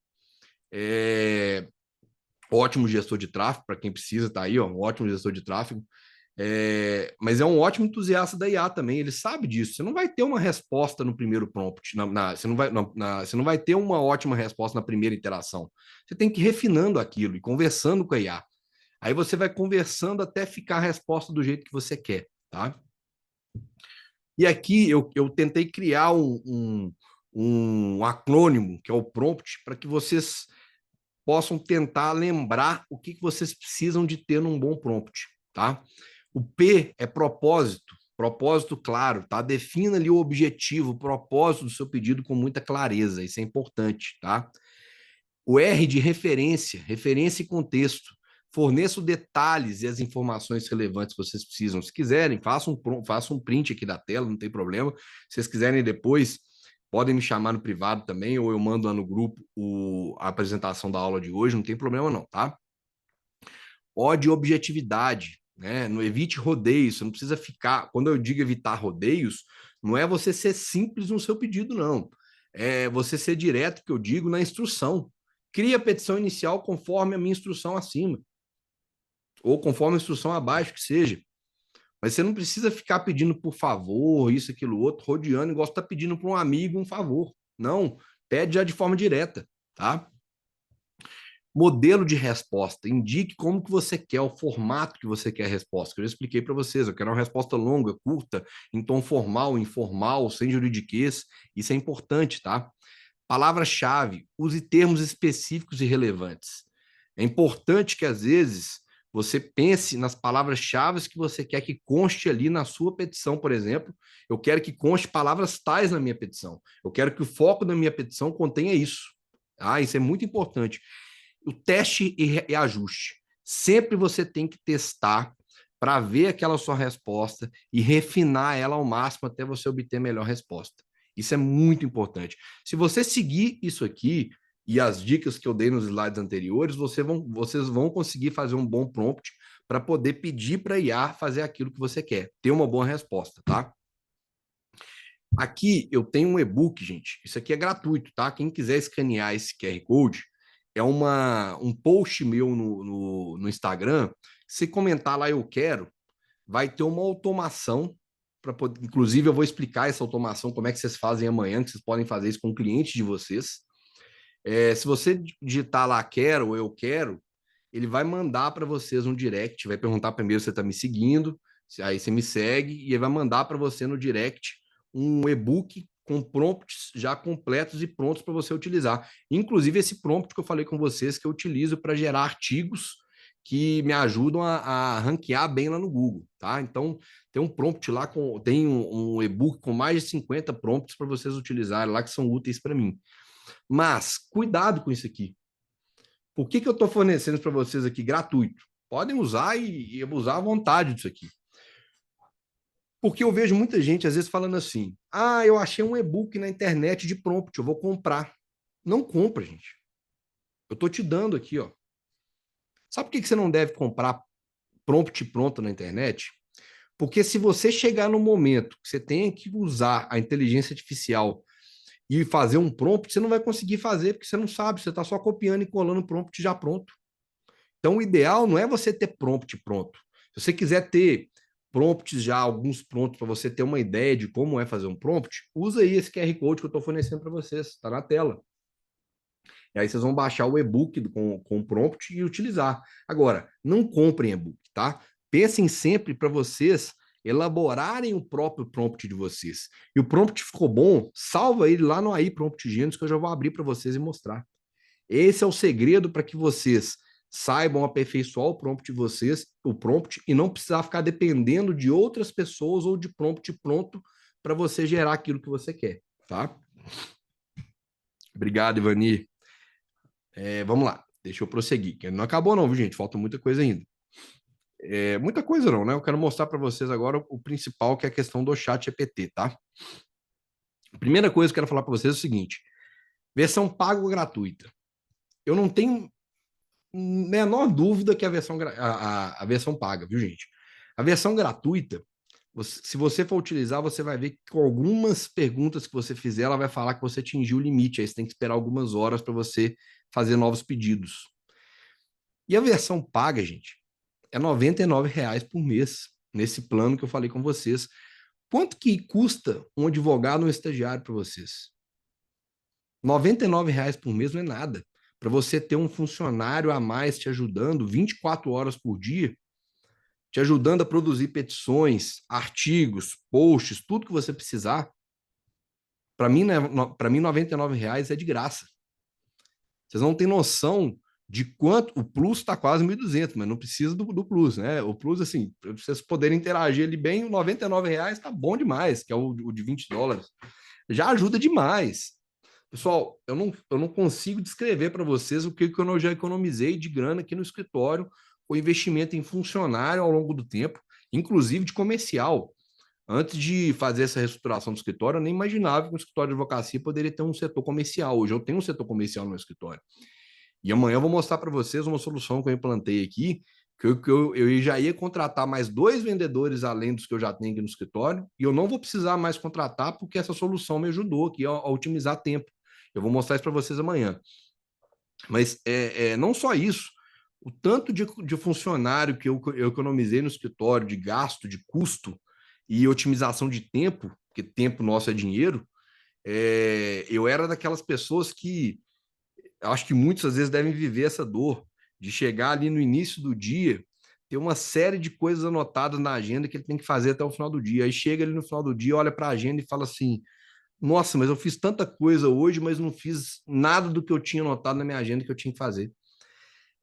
Ótimo gestor de tráfego, para quem precisa, tá aí, ó, um ótimo gestor de tráfego. Mas é um ótimo entusiasta da IA também, ele sabe disso. Você não vai ter uma resposta no primeiro prompt, você não vai ter uma ótima resposta na primeira interação. Você tem que ir refinando aquilo e conversando com a IA. Aí você vai conversando até ficar a resposta do jeito que você quer, tá? E aqui eu tentei criar um acrônimo, que é o prompt, para que vocês possam tentar lembrar o que vocês precisam de ter num bom prompt, tá? O P é propósito, propósito claro, tá? Defina ali o objetivo, o propósito do seu pedido com muita clareza, isso é importante, tá? O R de referência, referência e contexto. Forneça detalhes e as informações relevantes que vocês precisam. Se quiserem, façam um print aqui da tela, não tem problema. Se vocês quiserem depois, podem me chamar no privado também, ou eu mando lá no grupo a apresentação da aula de hoje, não tem problema não, tá? O de objetividade, né? Não evite rodeios, você não precisa ficar. Quando eu digo evitar rodeios, não é você ser simples no seu pedido, não. É você ser direto, que eu digo, na instrução. Cria a petição inicial conforme a minha instrução acima, ou conforme a instrução abaixo, que seja. Mas você não precisa ficar pedindo por favor, isso, aquilo, outro, rodeando, igual você está pedindo para um amigo um favor. Não, pede já de forma direta, tá? Modelo de resposta. Indique como que você quer, o formato que você quer a resposta. Que eu já expliquei para vocês. Eu quero uma resposta longa, curta, em tom formal, informal, sem juridiquês. Isso é importante, tá? Palavra-chave. Use termos específicos e relevantes. É importante que, às vezes, você pense nas palavras-chave que você quer que conste ali na sua petição, por exemplo. Eu quero que conste palavras tais na minha petição. Eu quero que o foco da minha petição contenha isso. Ah, isso é muito importante. O teste e ajuste. Sempre você tem que testar para ver aquela sua resposta e refinar ela ao máximo até você obter a melhor resposta. Isso é muito importante. Se você seguir isso aqui e as dicas que eu dei nos slides anteriores, vocês vão conseguir fazer um bom prompt para poder pedir para a IA fazer aquilo que você quer, ter uma boa resposta, tá? Aqui eu tenho um e-book, gente. Isso aqui é gratuito, tá? Quem quiser escanear esse QR Code, é um post meu no Instagram. Se comentar lá, eu quero, vai ter uma automação para poder. Inclusive, eu vou explicar essa automação, como é que vocês fazem amanhã, que vocês podem fazer isso com clientes de vocês. Se você digitar lá quero ou eu quero, ele vai mandar para vocês um direct, vai perguntar primeiro se você está me seguindo, aí você me segue, e ele vai mandar para você no direct um e-book com prompts já completos e prontos para você utilizar. Inclusive esse prompt que eu falei com vocês, que eu utilizo para gerar artigos que me ajudam a ranquear bem lá no Google, tá? Então, tem um prompt lá, tem um e-book com mais de 50 prompts para vocês utilizarem lá, que são úteis para mim. Mas, cuidado com isso aqui. Por que eu estou fornecendo para vocês aqui gratuito? Podem usar e abusar à vontade disso aqui. Porque eu vejo muita gente, às vezes, falando assim: ah, eu achei um e-book na internet de prompt, eu vou comprar. Não compra, gente. Eu estou te dando aqui, ó. Sabe por que você não deve comprar prompt pronto na internet? Porque se você chegar no momento que você tenha que usar a inteligência artificial e fazer um prompt, você não vai conseguir fazer, porque você não sabe, você está só copiando e colando o prompt já pronto. Então, o ideal não é você ter prompt pronto. Se você quiser ter prompts já, alguns prontos para você ter uma ideia de como é fazer um prompt, usa aí esse QR Code que eu estou fornecendo para vocês, está na tela. E aí vocês vão baixar o e-book com o prompt e utilizar. Agora, não comprem e-book, tá? Pensem sempre para vocês elaborarem o próprio prompt de vocês. E o prompt ficou bom, salva ele lá no AI Prompt Gênios, que eu já vou abrir para vocês e mostrar. Esse é o segredo para que vocês saibam aperfeiçoar o prompt de vocês, o prompt, e não precisar ficar dependendo de outras pessoas ou de prompt pronto para você gerar aquilo que você quer, tá? Obrigado, Ivani. Vamos lá, deixa eu prosseguir, que não acabou não, viu, gente? Falta muita coisa ainda. Muita coisa não, né? Eu quero mostrar para vocês agora o principal, que é a questão do chat GPT, tá? A primeira coisa que eu quero falar para vocês é o seguinte: versão paga ou gratuita. Eu não tenho menor dúvida que a a versão paga, viu, gente? A versão gratuita, se você for utilizar, você vai ver que com algumas perguntas que você fizer, ela vai falar que você atingiu o limite. Aí você tem que esperar algumas horas para você fazer novos pedidos. E a versão paga, gente, é R$ 99 por mês, nesse plano que eu falei com vocês. Quanto que custa um advogado ou um estagiário para vocês? R$ 99 por mês não é nada. para você ter um funcionário a mais te ajudando 24 horas por dia, te ajudando a produzir petições, artigos, posts, tudo que você precisar. Para mim, né, para mim, R$ 99 é de graça. Vocês não têm noção de quanto o Plus está quase 1.200, mas não precisa do Plus, né? O Plus, assim, para vocês poderem interagir ali bem, o R$ 99 está bom demais, que é o de $20. Já ajuda demais. Pessoal, eu não consigo descrever para vocês o que eu já economizei de grana aqui no escritório, o investimento em funcionário ao longo do tempo, inclusive de comercial. Antes de fazer essa reestruturação do escritório, eu nem imaginava que o escritório de advocacia poderia ter um setor comercial. Hoje eu tenho um setor comercial no meu escritório. E amanhã eu vou mostrar para vocês uma solução que eu implantei aqui, que eu já ia contratar mais 2 vendedores além dos que eu já tenho aqui no escritório, e eu não vou precisar mais contratar porque essa solução me ajudou aqui a otimizar tempo. Eu vou mostrar isso para vocês amanhã. Mas não só isso, o tanto de funcionário que eu economizei no escritório, de gasto, de custo e otimização de tempo, porque tempo nosso é dinheiro, eu era daquelas pessoas que eu acho que muitas às vezes devem viver essa dor de chegar ali no início do dia, ter uma série de coisas anotadas na agenda que ele tem que fazer até o final do dia. Aí chega ali no final do dia, olha para a agenda e fala assim: nossa, mas eu fiz tanta coisa hoje, mas não fiz nada do que eu tinha anotado na minha agenda que eu tinha que fazer.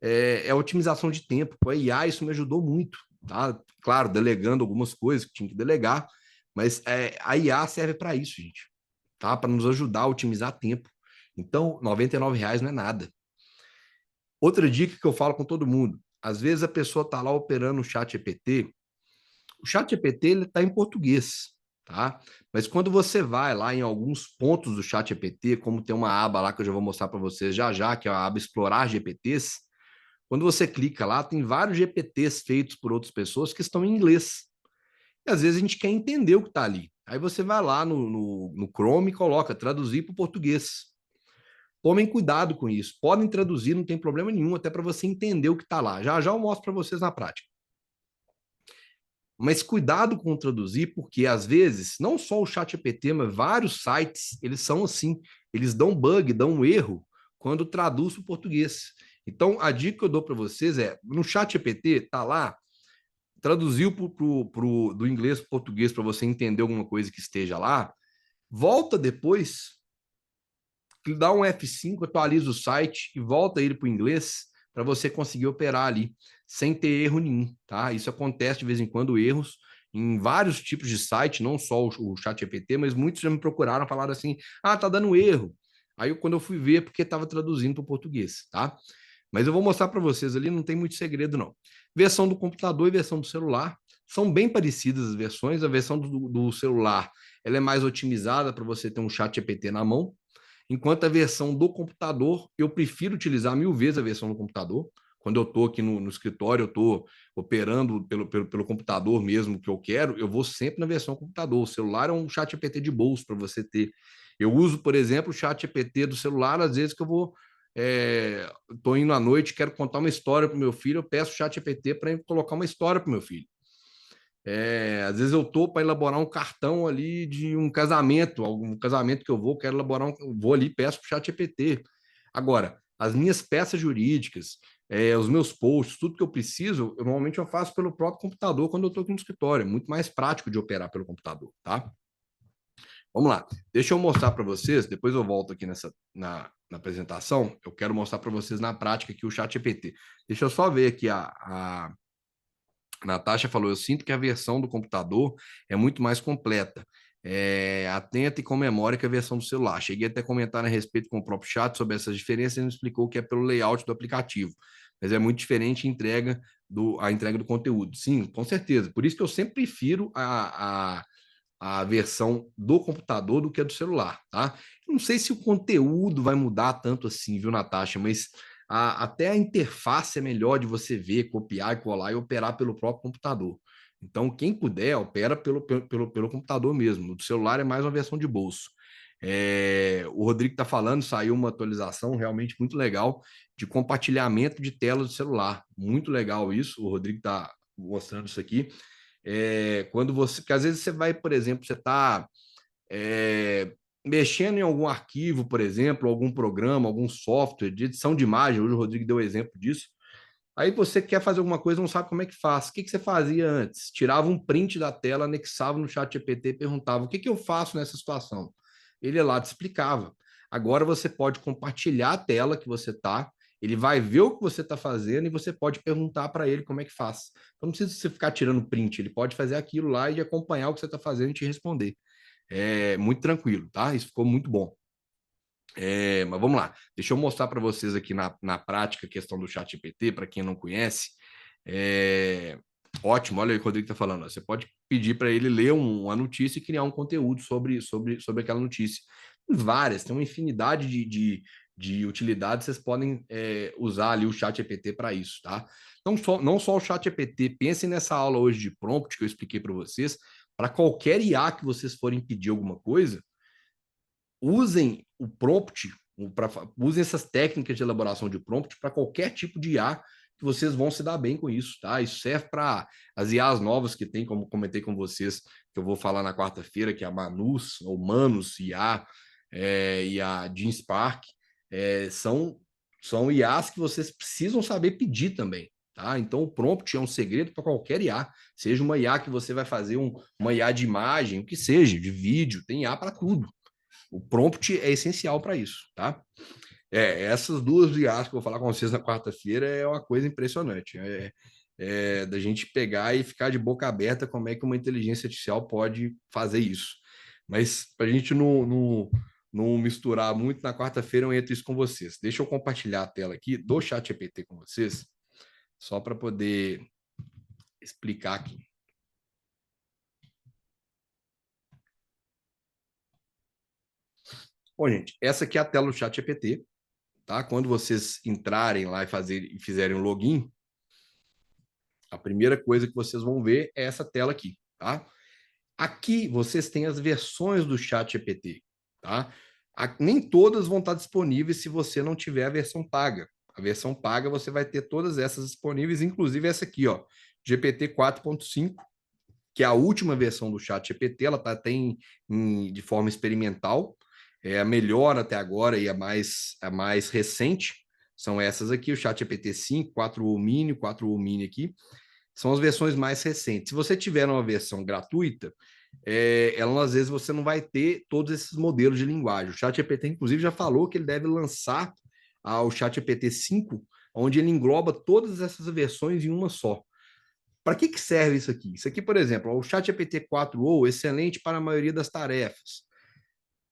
É otimização de tempo. Com a IA, isso me ajudou muito. Tá? Claro, delegando algumas coisas que tinha que delegar, mas a IA serve para isso, gente. Tá? Para nos ajudar a otimizar tempo. Então, R$ 99 não é nada. Outra dica que eu falo com todo mundo: às vezes a pessoa está lá operando o chat GPT, o chat GPT ele está em português, tá? Mas quando você vai lá em alguns pontos do chat GPT, como tem uma aba lá que eu já vou mostrar para vocês já já, que é a aba Explorar GPTs, quando você clica lá, tem vários GPTs feitos por outras pessoas que estão em inglês. E às vezes a gente quer entender o que está ali. Aí você vai lá no Chrome e coloca traduzir para o português. Tomem cuidado com isso. Podem traduzir, não tem problema nenhum, até para você entender o que está lá. Já já eu mostro para vocês na prática. Mas cuidado com traduzir, porque às vezes, não só o ChatGPT, mas vários sites, eles são assim, eles dão bug, dão um erro quando traduz para o português. Então, a dica que eu dou para vocês é, no ChatGPT, tá lá, traduziu do inglês para o português para você entender alguma coisa que esteja lá, volta depois, dá um F5, atualiza o site e volta ele para o inglês para você conseguir operar ali sem ter erro nenhum, tá? Isso acontece de vez em quando, erros em vários tipos de site, não só o ChatGPT, mas muitos já me procuraram, falaram assim: ah, tá dando erro. Aí quando eu fui ver, porque estava traduzindo para o português, tá? Mas eu vou mostrar para vocês ali, não tem muito segredo não. Versão do computador e versão do celular são bem parecidas as versões. A versão do celular ela é mais otimizada para você ter um chat GPT na mão, enquanto a versão do computador, eu prefiro utilizar 1000 vezes a versão do computador. Quando eu estou aqui no escritório, eu estou operando pelo computador mesmo que eu quero, eu vou sempre na versão computador. O celular é um chat GPT de bolso para você ter. Eu uso, por exemplo, o chat GPT do celular, às vezes que eu vou estou indo à noite, quero contar uma história para o meu filho, eu peço o chat GPT para colocar uma história para o meu filho. Às vezes eu estou para elaborar um cartão ali de um casamento, algum casamento que eu vou, quero elaborar vou ali, peço para o chat GPT. Agora, as minhas peças jurídicas, os meus posts, tudo que eu preciso, normalmente eu faço pelo próprio computador quando eu estou aqui no escritório. É muito mais prático de operar pelo computador, tá? Vamos lá. Deixa eu mostrar para vocês, depois eu volto aqui na apresentação, eu quero mostrar para vocês na prática aqui o chat GPT. Deixa eu só ver aqui a Natasha falou: eu sinto que a versão do computador é muito mais completa, atenta e com memória que a versão do celular. Cheguei até a comentar a respeito com o próprio chat sobre essas diferenças e ele me explicou que é pelo layout do aplicativo, mas é muito diferente a entrega do conteúdo. Sim, com certeza. Por isso que eu sempre prefiro a versão do computador do que a do celular, tá? Não sei se o conteúdo vai mudar tanto assim, viu, Natasha? Mas até a interface é melhor de você ver, copiar e colar e operar pelo próprio computador. Então, quem puder, opera pelo computador mesmo. O do celular é mais uma versão de bolso. O Rodrigo está falando, saiu uma atualização realmente muito legal de compartilhamento de tela do celular. Muito legal isso. O Rodrigo está mostrando isso aqui. Quando você, que às vezes você vai, por exemplo, você está mexendo em algum arquivo, por exemplo, algum programa, algum software de edição de imagem, hoje o Rodrigo deu exemplo disso. Aí você quer fazer alguma coisa, não sabe como é que faz. O que você fazia antes? Tirava um print da tela, anexava no chat GPT e perguntava: o que eu faço nessa situação? Ele lá te explicava. Agora você pode compartilhar a tela que você está, ele vai ver o que você está fazendo e você pode perguntar para ele como é que faz. Então não precisa você ficar tirando print, ele pode fazer aquilo lá e acompanhar o que você está fazendo e te responder. É muito tranquilo, tá? Isso ficou muito bom. Mas vamos lá, deixa eu mostrar para vocês aqui na prática a questão do chat GPT, para quem não conhece. Ótimo, olha aí o que o Rodrigo está falando. Você pode pedir para ele ler uma notícia e criar um conteúdo sobre aquela notícia. Tem várias, tem uma infinidade de utilidades, vocês podem usar ali o chat GPT para isso, tá? Não só o chat GPT, pensem nessa aula hoje de prompt que eu expliquei para vocês, para qualquer IA que vocês forem pedir alguma coisa, usem o prompt, usem essas técnicas de elaboração de prompt para qualquer tipo de IA que vocês vão se dar bem com isso, tá? Isso serve para as IAs novas que tem, como comentei com vocês, que eu vou falar na quarta-feira, que é a Manus, ou Manus IA, e a GenSpark, são IAs que vocês precisam saber pedir também. Tá? Então, o prompt é um segredo para qualquer IA. Seja uma IA que você vai fazer uma IA de imagem, o que seja, de vídeo, tem IA para tudo. O prompt é essencial para isso, tá? Essas duas IAs que eu vou falar com vocês na quarta-feira é uma coisa impressionante. Da gente pegar e ficar de boca aberta como é que uma inteligência artificial pode fazer isso. Mas para a gente não misturar muito, na quarta-feira eu entro isso com vocês. Deixa eu compartilhar a tela aqui do ChatGPT com vocês, só para poder explicar aqui. Bom, gente, essa aqui é a tela do ChatGPT. Tá? Quando vocês entrarem lá e fizerem um login, a primeira coisa que vocês vão ver é essa tela aqui, tá? Aqui vocês têm as versões do ChatGPT, tá? Nem todas vão estar disponíveis se você não tiver a versão paga. A versão paga você vai ter todas essas disponíveis, inclusive essa aqui, ó, GPT 4.5, que é a última versão do ChatGPT, ela está até de forma experimental, é a melhor até agora e a mais recente. São essas aqui, o ChatGPT 5, 4o Mini, 4o Mini aqui, são as versões mais recentes. Se você tiver uma versão gratuita, ela às vezes você não vai ter todos esses modelos de linguagem. O ChatGPT, inclusive, já falou que ele deve lançar o ChatGPT 5, onde ele engloba todas essas versões em uma só. Para que serve isso aqui? Isso aqui, por exemplo, o ChatGPT 4o, excelente para a maioria das tarefas.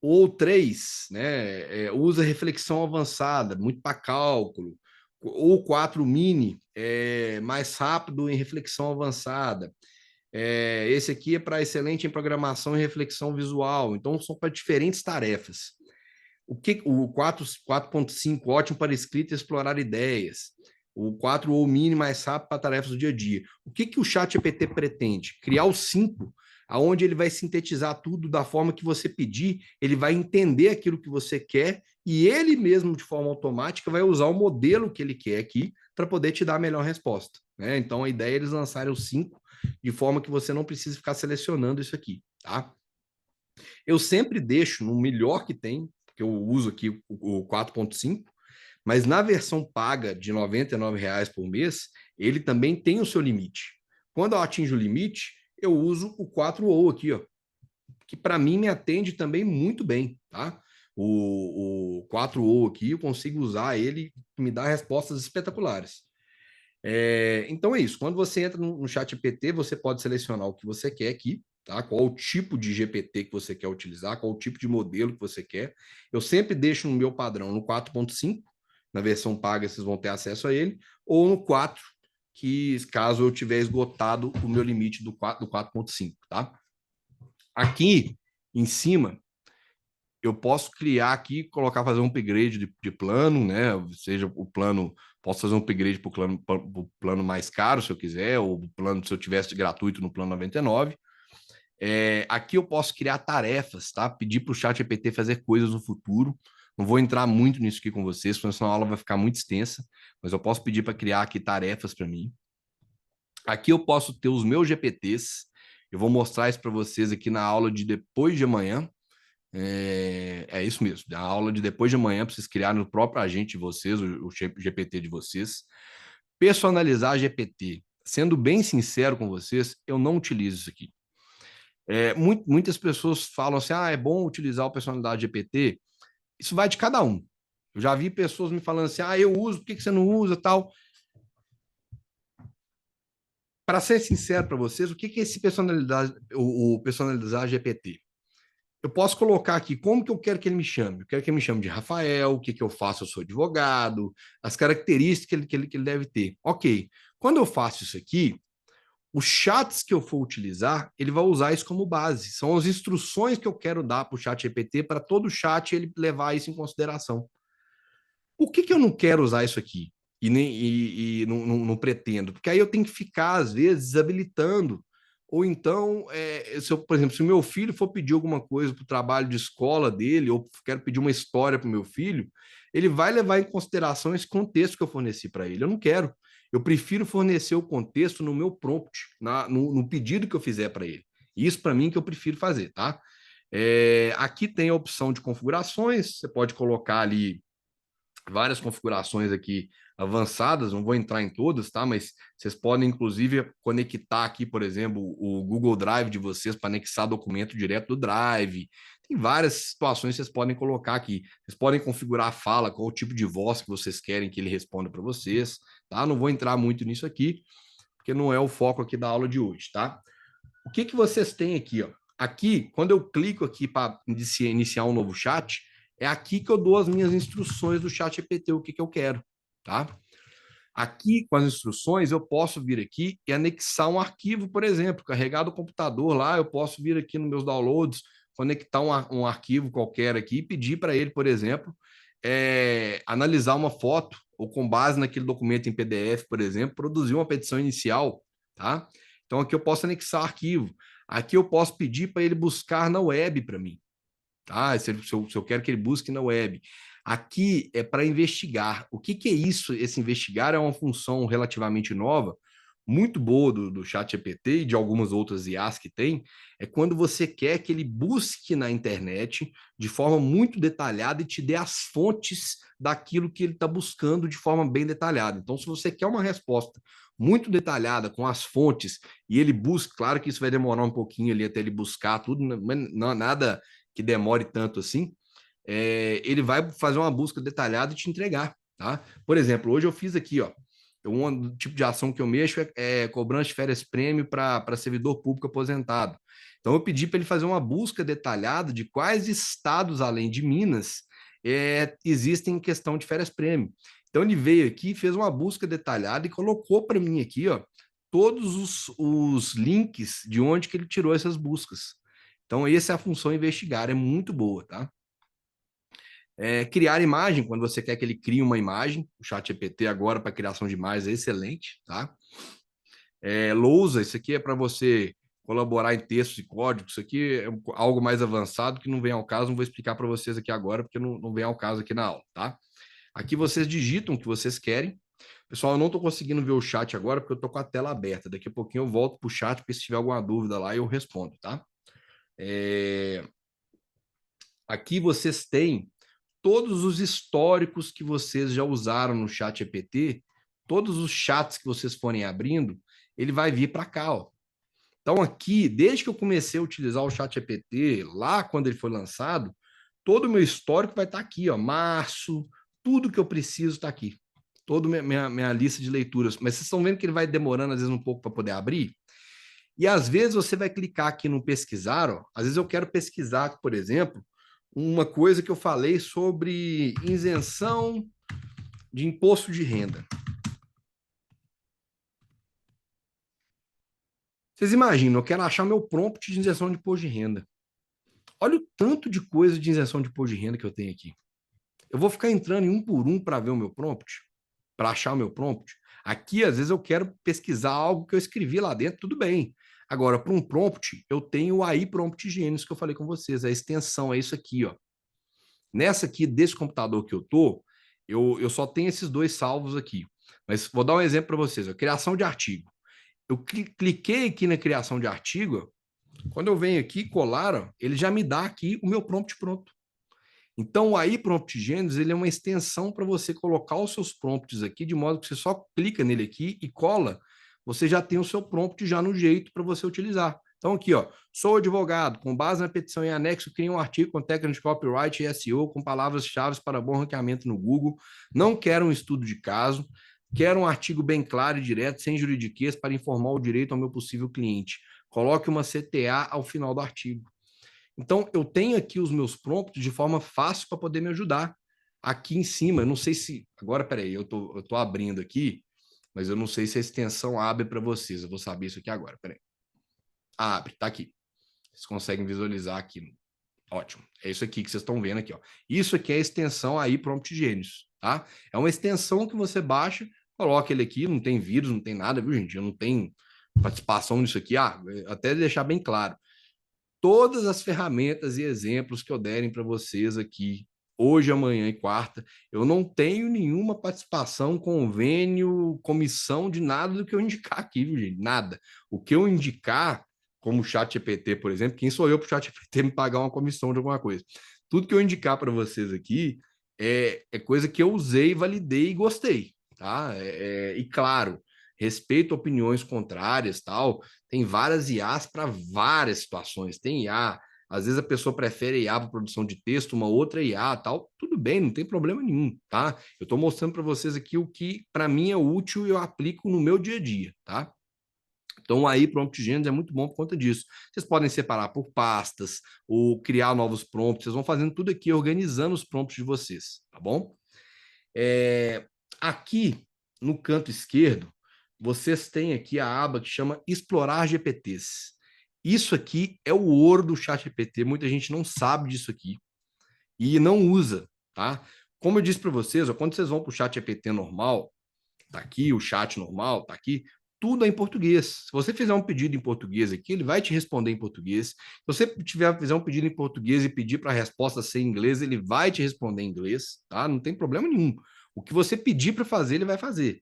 Ou 3, né, usa reflexão avançada, muito para cálculo. Ou 4 mini, mais rápido em reflexão avançada. Esse aqui é para excelente em programação e reflexão visual. Então, são para diferentes tarefas. O 4.5, ótimo para escrita e explorar ideias. O 4 ou mini, mais rápido para tarefas do dia a dia. O que o ChatGPT pretende? Criar o 5, aonde ele vai sintetizar tudo da forma que você pedir, ele vai entender aquilo que você quer e ele mesmo, de forma automática, vai usar o modelo que ele quer aqui para poder te dar a melhor resposta. Né? Então, a ideia é eles lançarem o 5 de forma que você não precise ficar selecionando isso aqui. Tá? Eu sempre deixo no melhor que tem, que eu uso aqui o 4.5, mas na versão paga de R$ 99,00 por mês, ele também tem o seu limite. Quando eu atinjo o limite, eu uso o 4o aqui, ó, que para mim me atende também muito bem, tá? O 4o aqui, eu consigo usar ele, me dá respostas espetaculares. Então é isso. Quando você entra no ChatGPT, você pode selecionar o que você quer aqui, tá? Qual o tipo de GPT que você quer utilizar, qual o tipo de modelo que você quer. Eu sempre deixo no meu padrão no 4.5, na versão paga vocês vão ter acesso a ele, ou no 4, que caso eu tiver esgotado o meu limite do 4.5, tá? Aqui em cima, eu posso criar aqui, fazer um upgrade de plano, né? Seja o plano, posso fazer um upgrade para o plano mais caro, se eu quiser, ou o plano, se eu tivesse gratuito no plano 99. Aqui eu posso criar tarefas, tá? Pedir para o ChatGPT fazer coisas no futuro. Não vou entrar muito nisso aqui com vocês, senão a aula vai ficar muito extensa, mas eu posso pedir para criar aqui tarefas para mim. Aqui eu posso ter os meus GPTs. Eu vou mostrar isso para vocês aqui na aula de depois de amanhã. É isso mesmo. A aula de depois de amanhã para vocês criarem no próprio agente de vocês, o GPT de vocês. Personalizar GPT. Sendo bem sincero com vocês, eu não utilizo isso aqui. Muitas pessoas falam assim, é bom utilizar o personalidade GPT. Isso vai de cada um. Eu já vi pessoas me falando assim, eu uso, por que você não usa, tal. Para ser sincero para vocês, o que é esse o personalizar GPT? Eu posso colocar aqui como que eu quero que ele me chame. Eu quero que ele me chame de Rafael, o que eu faço, eu sou advogado, as características que ele deve ter. Ok. Quando eu faço isso aqui, os chats que eu for utilizar, ele vai usar isso como base. São as instruções que eu quero dar para o chat GPT, para todo chat ele levar isso em consideração. Por que eu não quero usar isso aqui? E não pretendo? Porque aí eu tenho que ficar, às vezes, desabilitando. Ou então, por exemplo, se o meu filho for pedir alguma coisa para o trabalho de escola dele, ou quero pedir uma história para o meu filho, ele vai levar em consideração esse contexto que eu forneci para ele. Eu não quero. Eu prefiro fornecer o contexto no meu prompt, no pedido que eu fizer para ele. Isso, para mim, que eu prefiro fazer, tá? Aqui tem a opção de configurações, você pode colocar ali várias configurações aqui avançadas, não vou entrar em todas, tá? Mas vocês podem, inclusive, conectar aqui, por exemplo, o Google Drive de vocês para anexar documento direto do Drive. Tem várias situações que vocês podem colocar aqui. Vocês podem configurar a fala, qual o tipo de voz que vocês querem que ele responda para vocês, tá? Não vou entrar muito nisso aqui, porque não é o foco aqui da aula de hoje, tá? O que vocês têm aqui, ó? Aqui, quando eu clico aqui para iniciar um novo chat, é aqui que eu dou as minhas instruções do chat GPT, o que eu quero, tá? Aqui, com as instruções, eu posso vir aqui e anexar um arquivo, por exemplo, carregar do computador lá, eu posso vir aqui nos meus downloads, conectar um arquivo qualquer aqui e pedir para ele, por exemplo, analisar uma foto, ou com base naquele documento em PDF, por exemplo, produzir uma petição inicial, tá? Então, aqui eu posso anexar arquivo. Aqui eu posso pedir para ele buscar na web para mim, tá? Se eu quero que ele busque na web. Aqui é para investigar. O que é isso? Esse investigar é uma função relativamente nova, muito boa do ChatGPT e de algumas outras IAs que tem, é quando você quer que ele busque na internet de forma muito detalhada e te dê as fontes daquilo que ele está buscando de forma bem detalhada. Então, se você quer uma resposta muito detalhada com as fontes e ele busca, claro que isso vai demorar um pouquinho ali até ele buscar tudo, não nada que demore tanto assim, ele vai fazer uma busca detalhada e te entregar, tá? Por exemplo, hoje eu fiz aqui, ó, um tipo de ação que eu mexo é cobrança de férias prêmio para servidor público aposentado. Então eu pedi para ele fazer uma busca detalhada de quais estados, além de Minas, existem em questão de férias prêmio. Então ele veio aqui, fez uma busca detalhada e colocou para mim aqui, ó, todos os links de onde que ele tirou essas buscas. Então, essa é a função investigar, é muito boa, tá? Criar imagem, quando você quer que ele crie uma imagem, o ChatGPT agora para criação de imagens é excelente, tá? Lousa, isso aqui é para você colaborar em textos e códigos, isso aqui é algo mais avançado que não vem ao caso, não vou explicar para vocês aqui agora, porque não vem ao caso aqui na aula, tá? Aqui vocês digitam o que vocês querem. Pessoal, eu não estou conseguindo ver o chat agora, porque eu estou com a tela aberta. Daqui a pouquinho eu volto para o chat, porque se tiver alguma dúvida lá, eu respondo, tá? Aqui vocês têm todos os históricos que vocês já usaram no chat EPT, todos os chats que vocês forem abrindo, ele vai vir para cá, ó. Então aqui, desde que eu comecei a utilizar o chat EPT, lá quando ele foi lançado, todo o meu histórico vai estar aqui, ó, março, tudo que eu preciso está aqui. Toda minha lista de leituras. Mas vocês estão vendo que ele vai demorando, às vezes, um pouco para poder abrir? E às vezes você vai clicar aqui no pesquisar, ó. Às vezes eu quero pesquisar, por exemplo, uma coisa que eu falei sobre isenção de imposto de renda. Vocês imaginam, eu quero achar meu prompt de isenção de imposto de renda. Olha o tanto de coisa de isenção de imposto de renda que eu tenho aqui. Eu vou ficar entrando em um por um para ver o meu prompt, para achar o meu prompt. Aqui, às vezes, eu quero pesquisar algo que eu escrevi lá dentro, tudo bem. Agora, para um prompt, eu tenho o AI Prompt Genius que eu falei com vocês, a extensão é isso aqui, ó. Nessa aqui, desse computador que eu tô, eu só tenho esses dois salvos aqui. Mas vou dar um exemplo para vocês, ó, criação de artigo. Eu cliquei aqui na criação de artigo, Quando eu venho aqui colar, ó, ele já me dá aqui o meu prompt pronto. Então, aí, Prompt Genius, ele é uma extensão para você colocar os seus prompts aqui, de modo que você só clica nele aqui e cola, você já tem o seu prompt já no jeito para você utilizar. Então, aqui, ó, sou advogado, com base na petição em anexo, crio um artigo com técnicas de copyright e SEO com palavras-chave para bom ranqueamento no Google. Não quero um estudo de caso, quero um artigo bem claro e direto, sem juridiquês, para informar o direito ao meu possível cliente. Coloque uma CTA ao final do artigo. Então, eu tenho aqui os meus prompts de forma fácil para poder me ajudar. Aqui em cima, eu não sei se. Agora, peraí, eu tô abrindo aqui, mas eu não sei se a extensão abre para vocês. Eu vou saber isso aqui agora, peraí. Abre, tá aqui. Vocês conseguem visualizar aqui. Ótimo. É isso aqui que vocês estão vendo aqui, ó. Isso aqui é a extensão aí Prompt Genius, tá? É uma extensão que você baixa, coloca ele aqui, não tem vírus, não tem nada, viu, gente? Eu não tenho participação nisso aqui. Até deixar bem claro, todas as ferramentas e exemplos que eu derem para vocês aqui, hoje, amanhã e quarta, eu não tenho nenhuma participação, convênio, comissão de nada do que eu indicar aqui, viu, gente? Nada. O que eu indicar, como o ChatGPT, por exemplo, quem sou eu para o ChatGPT me pagar uma comissão de alguma coisa? Tudo que eu indicar para vocês aqui é coisa que eu usei, validei e gostei, tá? E claro, respeito opiniões contrárias, tal. Tem várias IAs para várias situações. Tem IA, às vezes a pessoa prefere IA para produção de texto, uma outra IA, tal. Tudo bem, não tem problema nenhum, tá? Eu estou mostrando para vocês aqui o que para mim é útil e eu aplico no meu dia a dia, tá? Então, aí, Prompt Genius é muito bom por conta disso. Vocês podem separar por pastas ou criar novos prompts. Vocês vão fazendo tudo aqui, organizando os prompts de vocês, tá bom? Aqui, no canto esquerdo, vocês têm aqui a aba que chama Explorar GPTs. Isso aqui é o ouro do ChatGPT. Muita gente não sabe disso aqui e não usa, tá? Como eu disse para vocês, ó, quando vocês vão para o ChatGPT normal, tá aqui, o chat normal, tá aqui, tudo é em português. Se você fizer um pedido em português aqui, ele vai te responder em português. Se você fizer um pedido em português e pedir para a resposta ser em inglês, ele vai te responder em inglês, tá? Não tem problema nenhum. O que você pedir para fazer, ele vai fazer.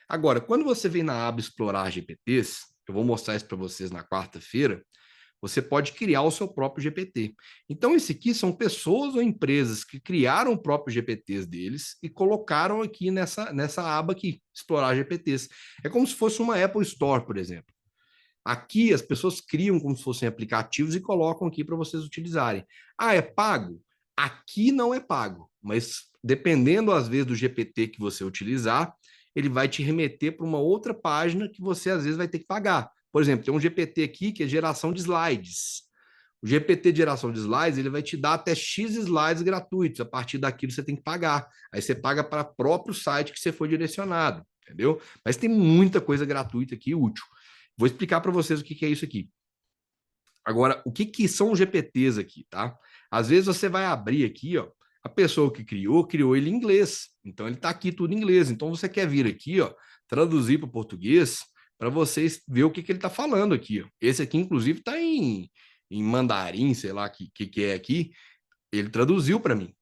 Agora, quando você vem na aba Explorar GPTs, eu vou mostrar isso para vocês na quarta-feira, você pode criar o seu próprio GPT. Então, esse aqui são pessoas ou empresas que criaram o próprio GPTs deles e colocaram aqui nessa aba aqui, Explorar GPTs. É como se fosse uma Apple Store, por exemplo. Aqui as pessoas criam como se fossem aplicativos e colocam aqui para vocês utilizarem. Ah, é pago? Aqui não é pago, mas dependendo às vezes do GPT que você utilizar, ele vai te remeter para uma outra página que você às vezes vai ter que pagar. Por exemplo, tem um GPT aqui que é geração de slides. O GPT de geração de slides, ele vai te dar até X slides gratuitos. A partir daquilo você tem que pagar. Aí você paga para o próprio site que você foi direcionado, entendeu? Mas tem muita coisa gratuita aqui útil. Vou explicar para vocês o que é isso aqui. Agora, o que são os GPTs aqui, tá? Às vezes você vai abrir aqui, ó, a pessoa que criou ele em inglês. Então ele está aqui tudo em inglês. Então você quer vir aqui, ó, traduzir para o português para vocês ver o que ele está falando aqui. Ó. Esse aqui, inclusive, está em mandarim, sei lá o que é aqui. Ele traduziu para mim.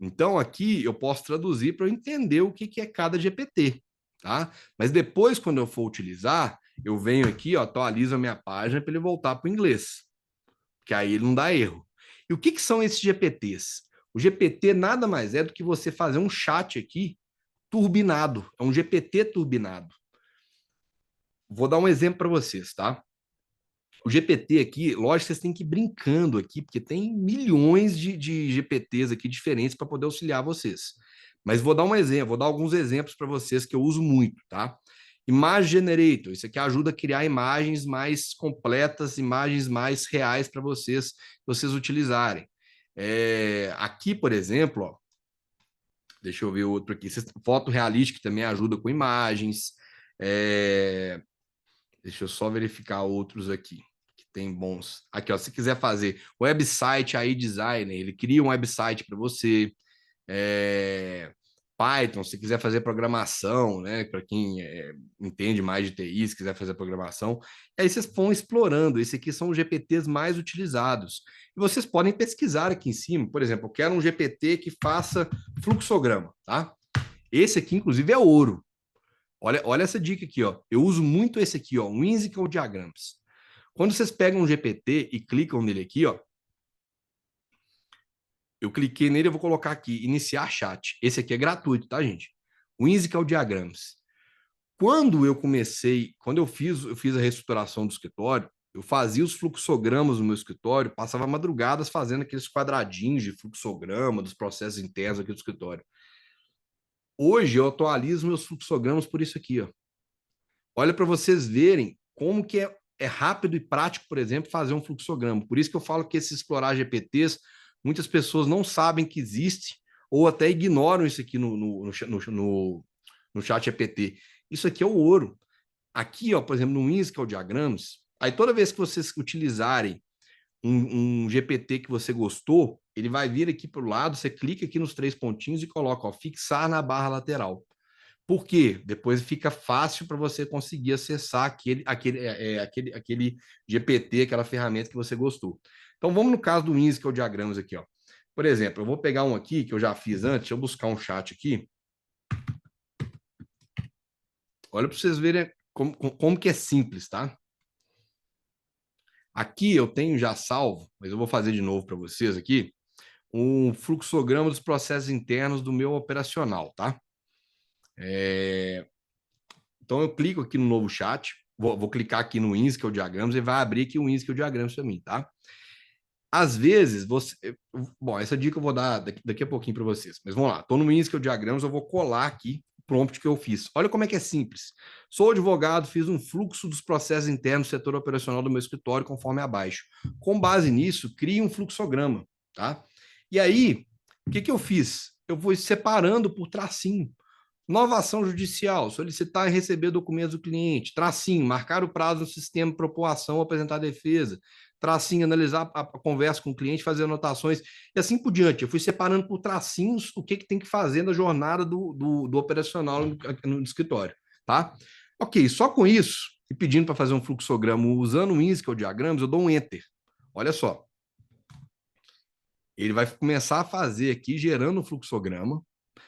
Então aqui eu posso traduzir para eu entender o que é cada GPT, tá? Mas depois, quando eu for utilizar, eu venho aqui, ó, atualizo a minha página para ele voltar para o inglês, que aí ele não dá erro. E o que são esses GPTs? O GPT nada mais é do que você fazer um chat aqui turbinado, é um GPT turbinado. Vou dar um exemplo para vocês, tá? O GPT aqui, lógico que vocês têm que ir brincando aqui, porque tem milhões de GPTs aqui diferentes para poder auxiliar vocês. Mas vou dar um exemplo, vou dar alguns exemplos para vocês que eu uso muito, tá? Image Generator, isso aqui ajuda a criar imagens mais completas, imagens mais reais para vocês utilizarem. Aqui, por exemplo, ó, deixa eu ver outro aqui, foto realística também ajuda com imagens. Deixa eu só verificar outros aqui que tem bons. Aqui, ó, se quiser fazer website aí designer, ele cria um website para você. Python, se quiser fazer programação, né? Para quem entende mais de TI, se quiser fazer programação. E aí vocês vão explorando. Esses aqui são os GPTs mais utilizados. E vocês podem pesquisar aqui em cima. Por exemplo, eu quero um GPT que faça fluxograma, tá? Esse aqui, inclusive, é ouro. Olha essa dica aqui, ó. Eu uso muito esse aqui, ó, Whimsical Diagrams. Quando vocês pegam um GPT e clicam nele aqui, ó, eu cliquei nele, eu vou colocar aqui, iniciar chat. Esse aqui é gratuito, tá, gente? Whimsical Diagrams. Quando eu fiz a reestruturação do escritório, eu fazia os fluxogramas no meu escritório, passava madrugadas fazendo aqueles quadradinhos de fluxograma dos processos internos aqui do escritório. Hoje eu atualizo meus fluxogramas por isso aqui, ó. Olha para vocês verem como que é rápido e prático, por exemplo, fazer um fluxograma. Por isso que eu falo que esse explorar GPTs, muitas pessoas não sabem que existe ou até ignoram isso aqui no chat GPT. Isso aqui é o ouro. Aqui, ó, por exemplo, no Whimsical Diagrams, aí toda vez que vocês utilizarem um GPT que você gostou, ele vai vir aqui para o lado, você clica aqui nos 3 pontinhos e coloca, ó, fixar na barra lateral. Por quê? Depois fica fácil para você conseguir acessar aquele GPT, aquela ferramenta que você gostou. Então, vamos no caso do Whimsical Diagrams aqui, ó. Por exemplo, eu vou pegar um aqui que eu já fiz antes, deixa eu buscar um chat aqui. Olha para vocês verem como que é simples, tá? Aqui eu tenho já salvo, mas eu vou fazer de novo para vocês aqui, um fluxograma dos processos internos do meu operacional, tá? Então eu clico aqui no novo chat, vou clicar aqui no Whimsical Diagrams e vai abrir aqui o Whimsical Diagrams para mim, tá? Às vezes, bom, essa dica eu vou dar daqui a pouquinho para vocês, mas vamos lá, estou no Whimsical Diagrams, eu vou colar aqui o prompt que eu fiz. Olha como é que é simples. Sou advogado, fiz um fluxo dos processos internos do setor operacional do meu escritório conforme abaixo. Com base nisso, crie um fluxograma, tá? E aí, o que eu fiz? Eu vou separando por tracinho. Nova ação judicial, solicitar e receber documentos do cliente. Tracinho, marcar o prazo no sistema, propor ação ou apresentar defesa. Tracinho, analisar a conversa com o cliente, fazer anotações e assim por diante. Eu fui separando por tracinhos o que tem que fazer na jornada do operacional no escritório, tá? Ok, só com isso, e pedindo para fazer um fluxograma usando o Whimsical Diagrams, eu dou um Enter. Olha só. Ele vai começar a fazer aqui, gerando um fluxograma.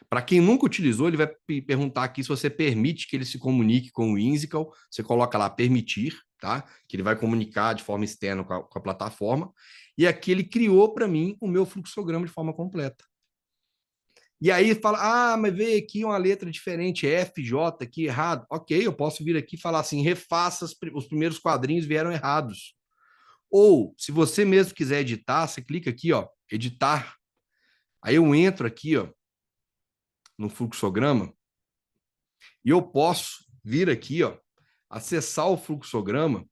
Para quem nunca utilizou, ele vai perguntar aqui se você permite que ele se comunique com o Whimsical. Você coloca lá permitir, tá? Que ele vai comunicar de forma externa com a plataforma. E aqui ele criou para mim o meu fluxograma de forma completa. E aí fala, mas veio aqui uma letra diferente, F, J, aqui errado. Ok, eu posso vir aqui e falar assim, refaça os primeiros quadrinhos vieram errados. Ou, se você mesmo quiser editar, você clica aqui, ó, editar. Aí eu entro aqui, ó, no fluxograma e eu posso vir aqui, ó, acessar o fluxograma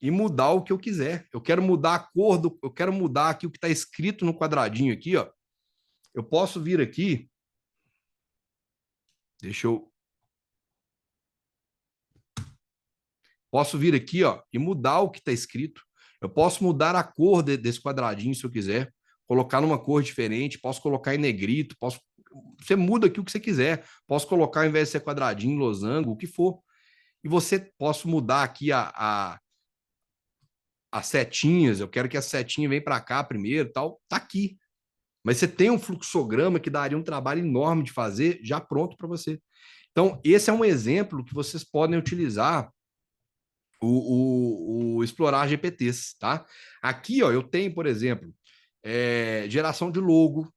e mudar o que eu quiser. Eu quero mudar a cor eu quero mudar aqui o que está escrito no quadradinho aqui, ó. Eu posso vir aqui, posso vir aqui, ó, e mudar o que está escrito. Eu posso mudar a cor desse quadradinho se eu quiser, colocar numa cor diferente, posso colocar em negrito, você muda aqui o que você quiser. Posso colocar, ao invés de ser quadradinho, losango, o que for. E posso mudar aqui as setinhas. Eu quero que a setinha venha para cá primeiro, tal. Tá aqui. Mas você tem um fluxograma que daria um trabalho enorme de fazer, já pronto para você. Então, esse é um exemplo que vocês podem utilizar o explorar GPTs, tá? Aqui, ó, eu tenho, por exemplo, geração de logo,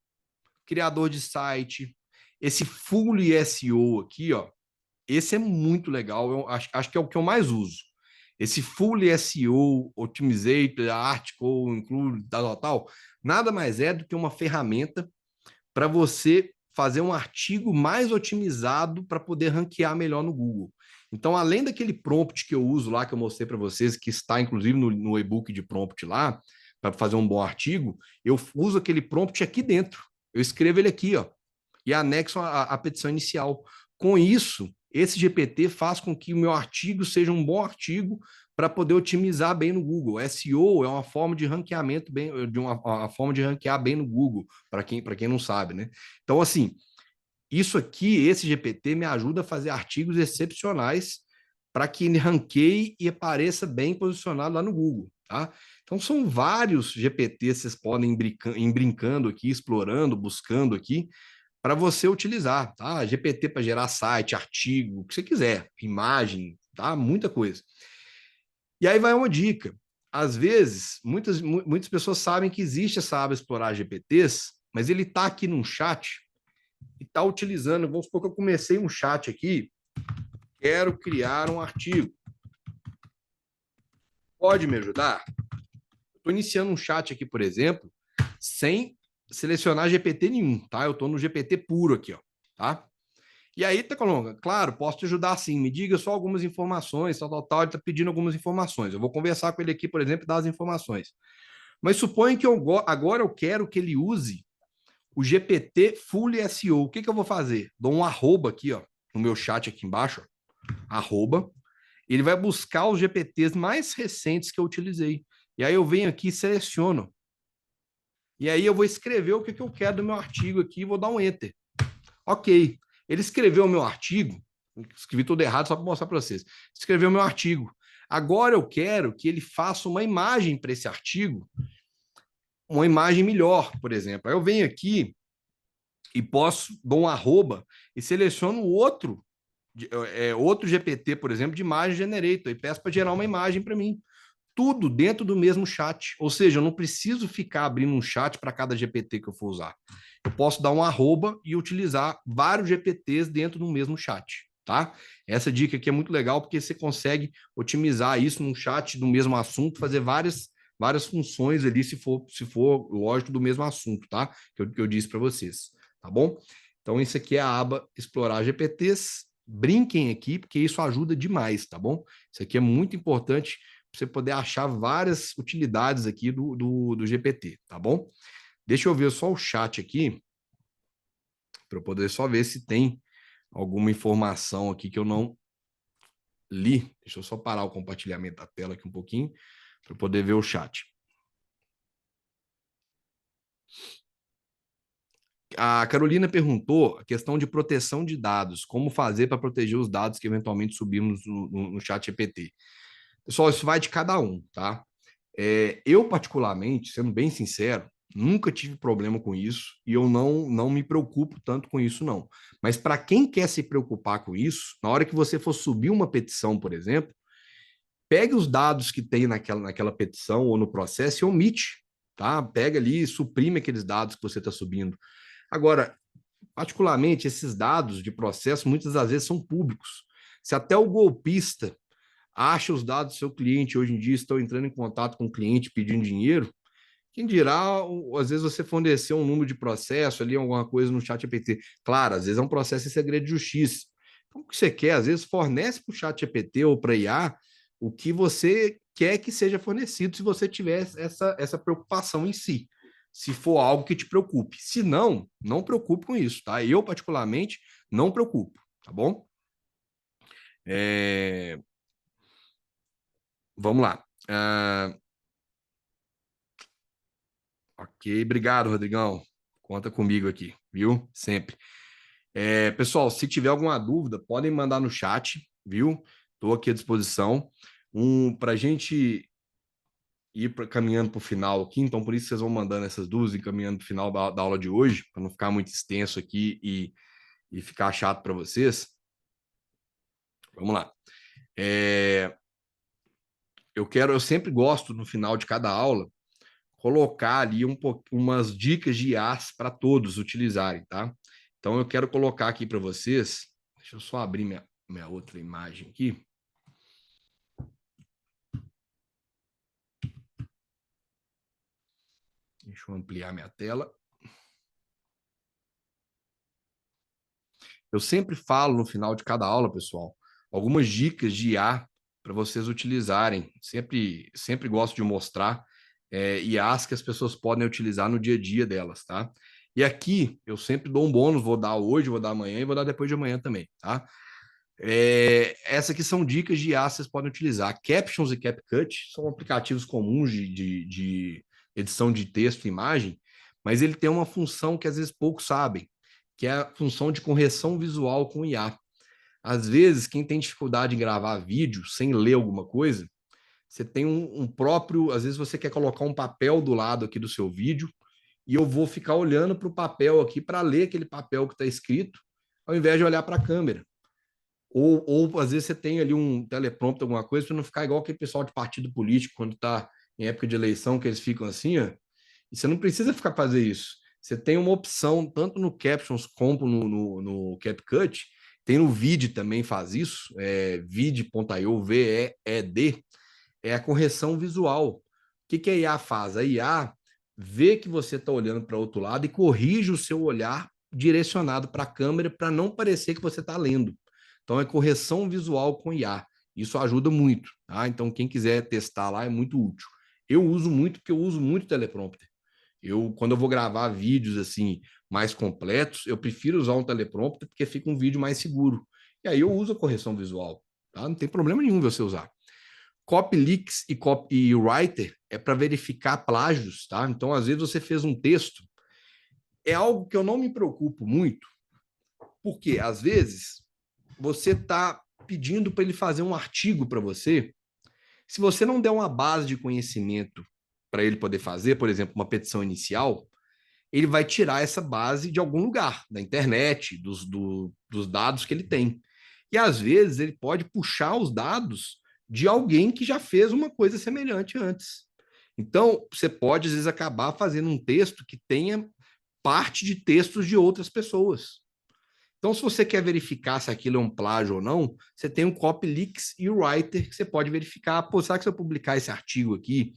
criador de site, esse full SEO aqui, ó, esse é muito legal, eu acho que é o que eu mais uso. Esse full SEO, Optimizate, Article, Include, tal, nada mais é do que uma ferramenta para você fazer um artigo mais otimizado para poder ranquear melhor no Google. Então, além daquele prompt que eu uso lá, que eu mostrei para vocês, que está inclusive no e-book de prompt lá, para fazer um bom artigo, eu uso aquele prompt aqui dentro. Eu escrevo ele aqui, ó, e anexo a petição inicial. Com isso, esse GPT faz com que o meu artigo seja um bom artigo para poder otimizar bem no Google. SEO é uma forma de ranqueamento uma forma de ranquear bem no Google, para quem não sabe, né? Então, assim, isso aqui, esse GPT me ajuda a fazer artigos excepcionais para que ele ranqueie e apareça bem posicionado lá no Google, tá? Então, são vários GPTs que vocês podem ir brincando aqui, explorando, buscando aqui, para você utilizar, tá? GPT para gerar site, artigo, o que você quiser, imagem, tá? Muita coisa. E aí vai uma dica. às vezes, muitas pessoas sabem que existe essa aba explorar GPTs, mas ele está aqui num chat e está utilizando, vamos supor que eu comecei um chat aqui, quero criar um artigo. Pode me ajudar? Estou iniciando um chat aqui, por exemplo, sem selecionar GPT nenhum, tá? Eu estou no GPT puro aqui, ó, tá? E aí, Teclonga, claro, posso te ajudar sim, me diga só algumas informações, tal, ele está pedindo algumas informações. Eu vou conversar com ele aqui, por exemplo, e dar as informações. Mas suponha que agora eu quero que ele use o GPT Full SEO. O que eu vou fazer? Dou um arroba aqui, ó, no meu chat aqui embaixo, ó, arroba. Ele vai buscar os GPTs mais recentes que eu utilizei. E aí eu venho aqui e seleciono. E aí eu vou escrever o que eu quero do meu artigo aqui e vou dar um enter. Ok. Ele escreveu o meu artigo, escrevi tudo errado só para mostrar para vocês. Escreveu o meu artigo. Agora eu quero que ele faça uma imagem para esse artigo, uma imagem melhor, por exemplo. Aí eu venho aqui e posso dar um arroba e seleciono outro GPT, por exemplo, de imagem generator e peço para gerar uma imagem para mim. Tudo dentro do mesmo chat. Ou seja, eu não preciso ficar abrindo um chat para cada GPT que eu for usar. Eu posso dar um arroba e utilizar vários GPTs dentro do mesmo chat, tá? Essa dica aqui é muito legal porque você consegue otimizar isso num chat do mesmo assunto, fazer várias funções ali, se for lógico, do mesmo assunto, tá? Que eu disse para vocês, tá bom? Então, isso aqui é a aba Explorar GPTs. Brinquem aqui, porque isso ajuda demais, tá bom? Isso aqui é muito importante para você poder achar várias utilidades aqui do GPT, tá bom? Deixa eu ver só o chat aqui, para eu poder só ver se tem alguma informação aqui que eu não li. Deixa eu só parar o compartilhamento da tela aqui um pouquinho, para eu poder ver o chat. A Carolina perguntou a questão de proteção de dados, como fazer para proteger os dados que eventualmente subimos no chat GPT. Pessoal, isso vai de cada um, tá? Eu, particularmente, sendo bem sincero, nunca tive problema com isso e eu não me preocupo tanto com isso, não. Mas para quem quer se preocupar com isso, na hora que você for subir uma petição, por exemplo, pegue os dados que tem naquela petição ou no processo e omite, tá? Pega ali e suprime aqueles dados que você está subindo. Agora, particularmente, esses dados de processo muitas das vezes são públicos. Se até o golpista acha os dados do seu cliente, hoje em dia estão entrando em contato com o cliente pedindo dinheiro, quem dirá, às vezes você fornecer um número de processo ali, alguma coisa no chat GPT. Claro, às vezes é um processo em segredo de justiça. Então, o que você quer, às vezes, fornece para o chat GPT ou para IA o que você quer que seja fornecido se você tiver essa preocupação em si. Se for algo que te preocupe. Se não, não preocupe com isso, tá? Eu, particularmente, não preocupo, tá bom? Vamos lá. Ok, obrigado, Rodrigão. Conta comigo aqui, viu? Sempre. Pessoal, se tiver alguma dúvida, podem mandar no chat, viu? Estou aqui à disposição. Para a gente ir caminhando para o final aqui, então por isso vocês vão mandando essas dúvidas e caminhando para o final da aula de hoje, para não ficar muito extenso aqui e ficar chato para vocês. Vamos lá. Eu sempre gosto, no final de cada aula, colocar ali umas dicas de IAs para todos utilizarem, tá? Então eu quero colocar aqui para vocês, deixa eu só abrir minha outra imagem aqui. Deixa eu ampliar minha tela. Eu sempre falo no final de cada aula, pessoal, algumas dicas de IA para vocês utilizarem. Sempre gosto de mostrar IAs que as pessoas podem utilizar no dia a dia delas, tá? E aqui eu sempre dou um bônus, vou dar hoje, vou dar amanhã e vou dar depois de amanhã também, tá? Essas aqui são dicas de IA que vocês podem utilizar. Captions e CapCut são aplicativos comuns de edição de texto e imagem, mas ele tem uma função que às vezes poucos sabem, que é a função de correção visual com IA. Às vezes, quem tem dificuldade em gravar vídeo sem ler alguma coisa, você tem um próprio. Às vezes, você quer colocar um papel do lado aqui do seu vídeo, e eu vou ficar olhando para o papel aqui para ler aquele papel que está escrito, ao invés de olhar para a câmera. Ou às vezes você tem ali um teleprompter, alguma coisa, para não ficar igual aquele pessoal de partido político, quando está em época de eleição, que eles ficam assim, ó, e você não precisa ficar fazer isso. Você tem uma opção, tanto no Captions como no CapCut, tem no Vide também faz isso, vide.io, VEED, é a correção visual. O que a IA faz? A IA vê que você está olhando para outro lado e corrige o seu olhar direcionado para a câmera para não parecer que você está lendo. Então, é correção visual com IA. Isso ajuda muito. Tá? Então, quem quiser testar lá é muito útil. Eu uso muito, porque eu uso muito teleprompter. Quando eu vou gravar vídeos assim mais completos, eu prefiro usar um teleprompter porque fica um vídeo mais seguro. E aí eu uso a correção visual. Tá? Não tem problema nenhum você usar. Copyleaks e Writer é para verificar plágios, tá? Então, às vezes você fez um texto, é algo que eu não me preocupo muito, porque às vezes você está pedindo para ele fazer um artigo para você. Se você não der uma base de conhecimento para ele poder fazer, por exemplo, uma petição inicial, ele vai tirar essa base de algum lugar, da internet, dos dados que ele tem. E às vezes ele pode puxar os dados de alguém que já fez uma coisa semelhante antes. Então, você pode, às vezes, acabar fazendo um texto que tenha parte de textos de outras pessoas. Então, se você quer verificar se aquilo é um plágio ou não, você tem o Copyleaks e o Writer que você pode verificar. Pô, será que se eu publicar esse artigo aqui,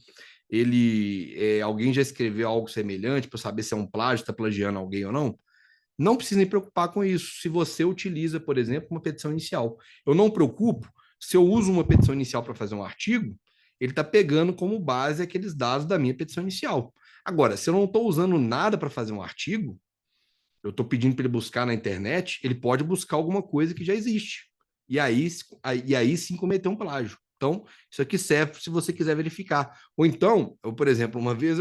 alguém já escreveu algo semelhante para saber se é um plágio, está plagiando alguém ou não? Não precisa nem preocupar com isso. Se você utiliza, por exemplo, uma petição inicial. Eu não preocupo se eu uso uma petição inicial para fazer um artigo, ele está pegando como base aqueles dados da minha petição inicial. Agora, se eu não estou usando nada para fazer um artigo, eu estou pedindo para ele buscar na internet, ele pode buscar alguma coisa que já existe. E aí sim cometer um plágio. Então, isso aqui serve se você quiser verificar. Ou então, por exemplo, uma vez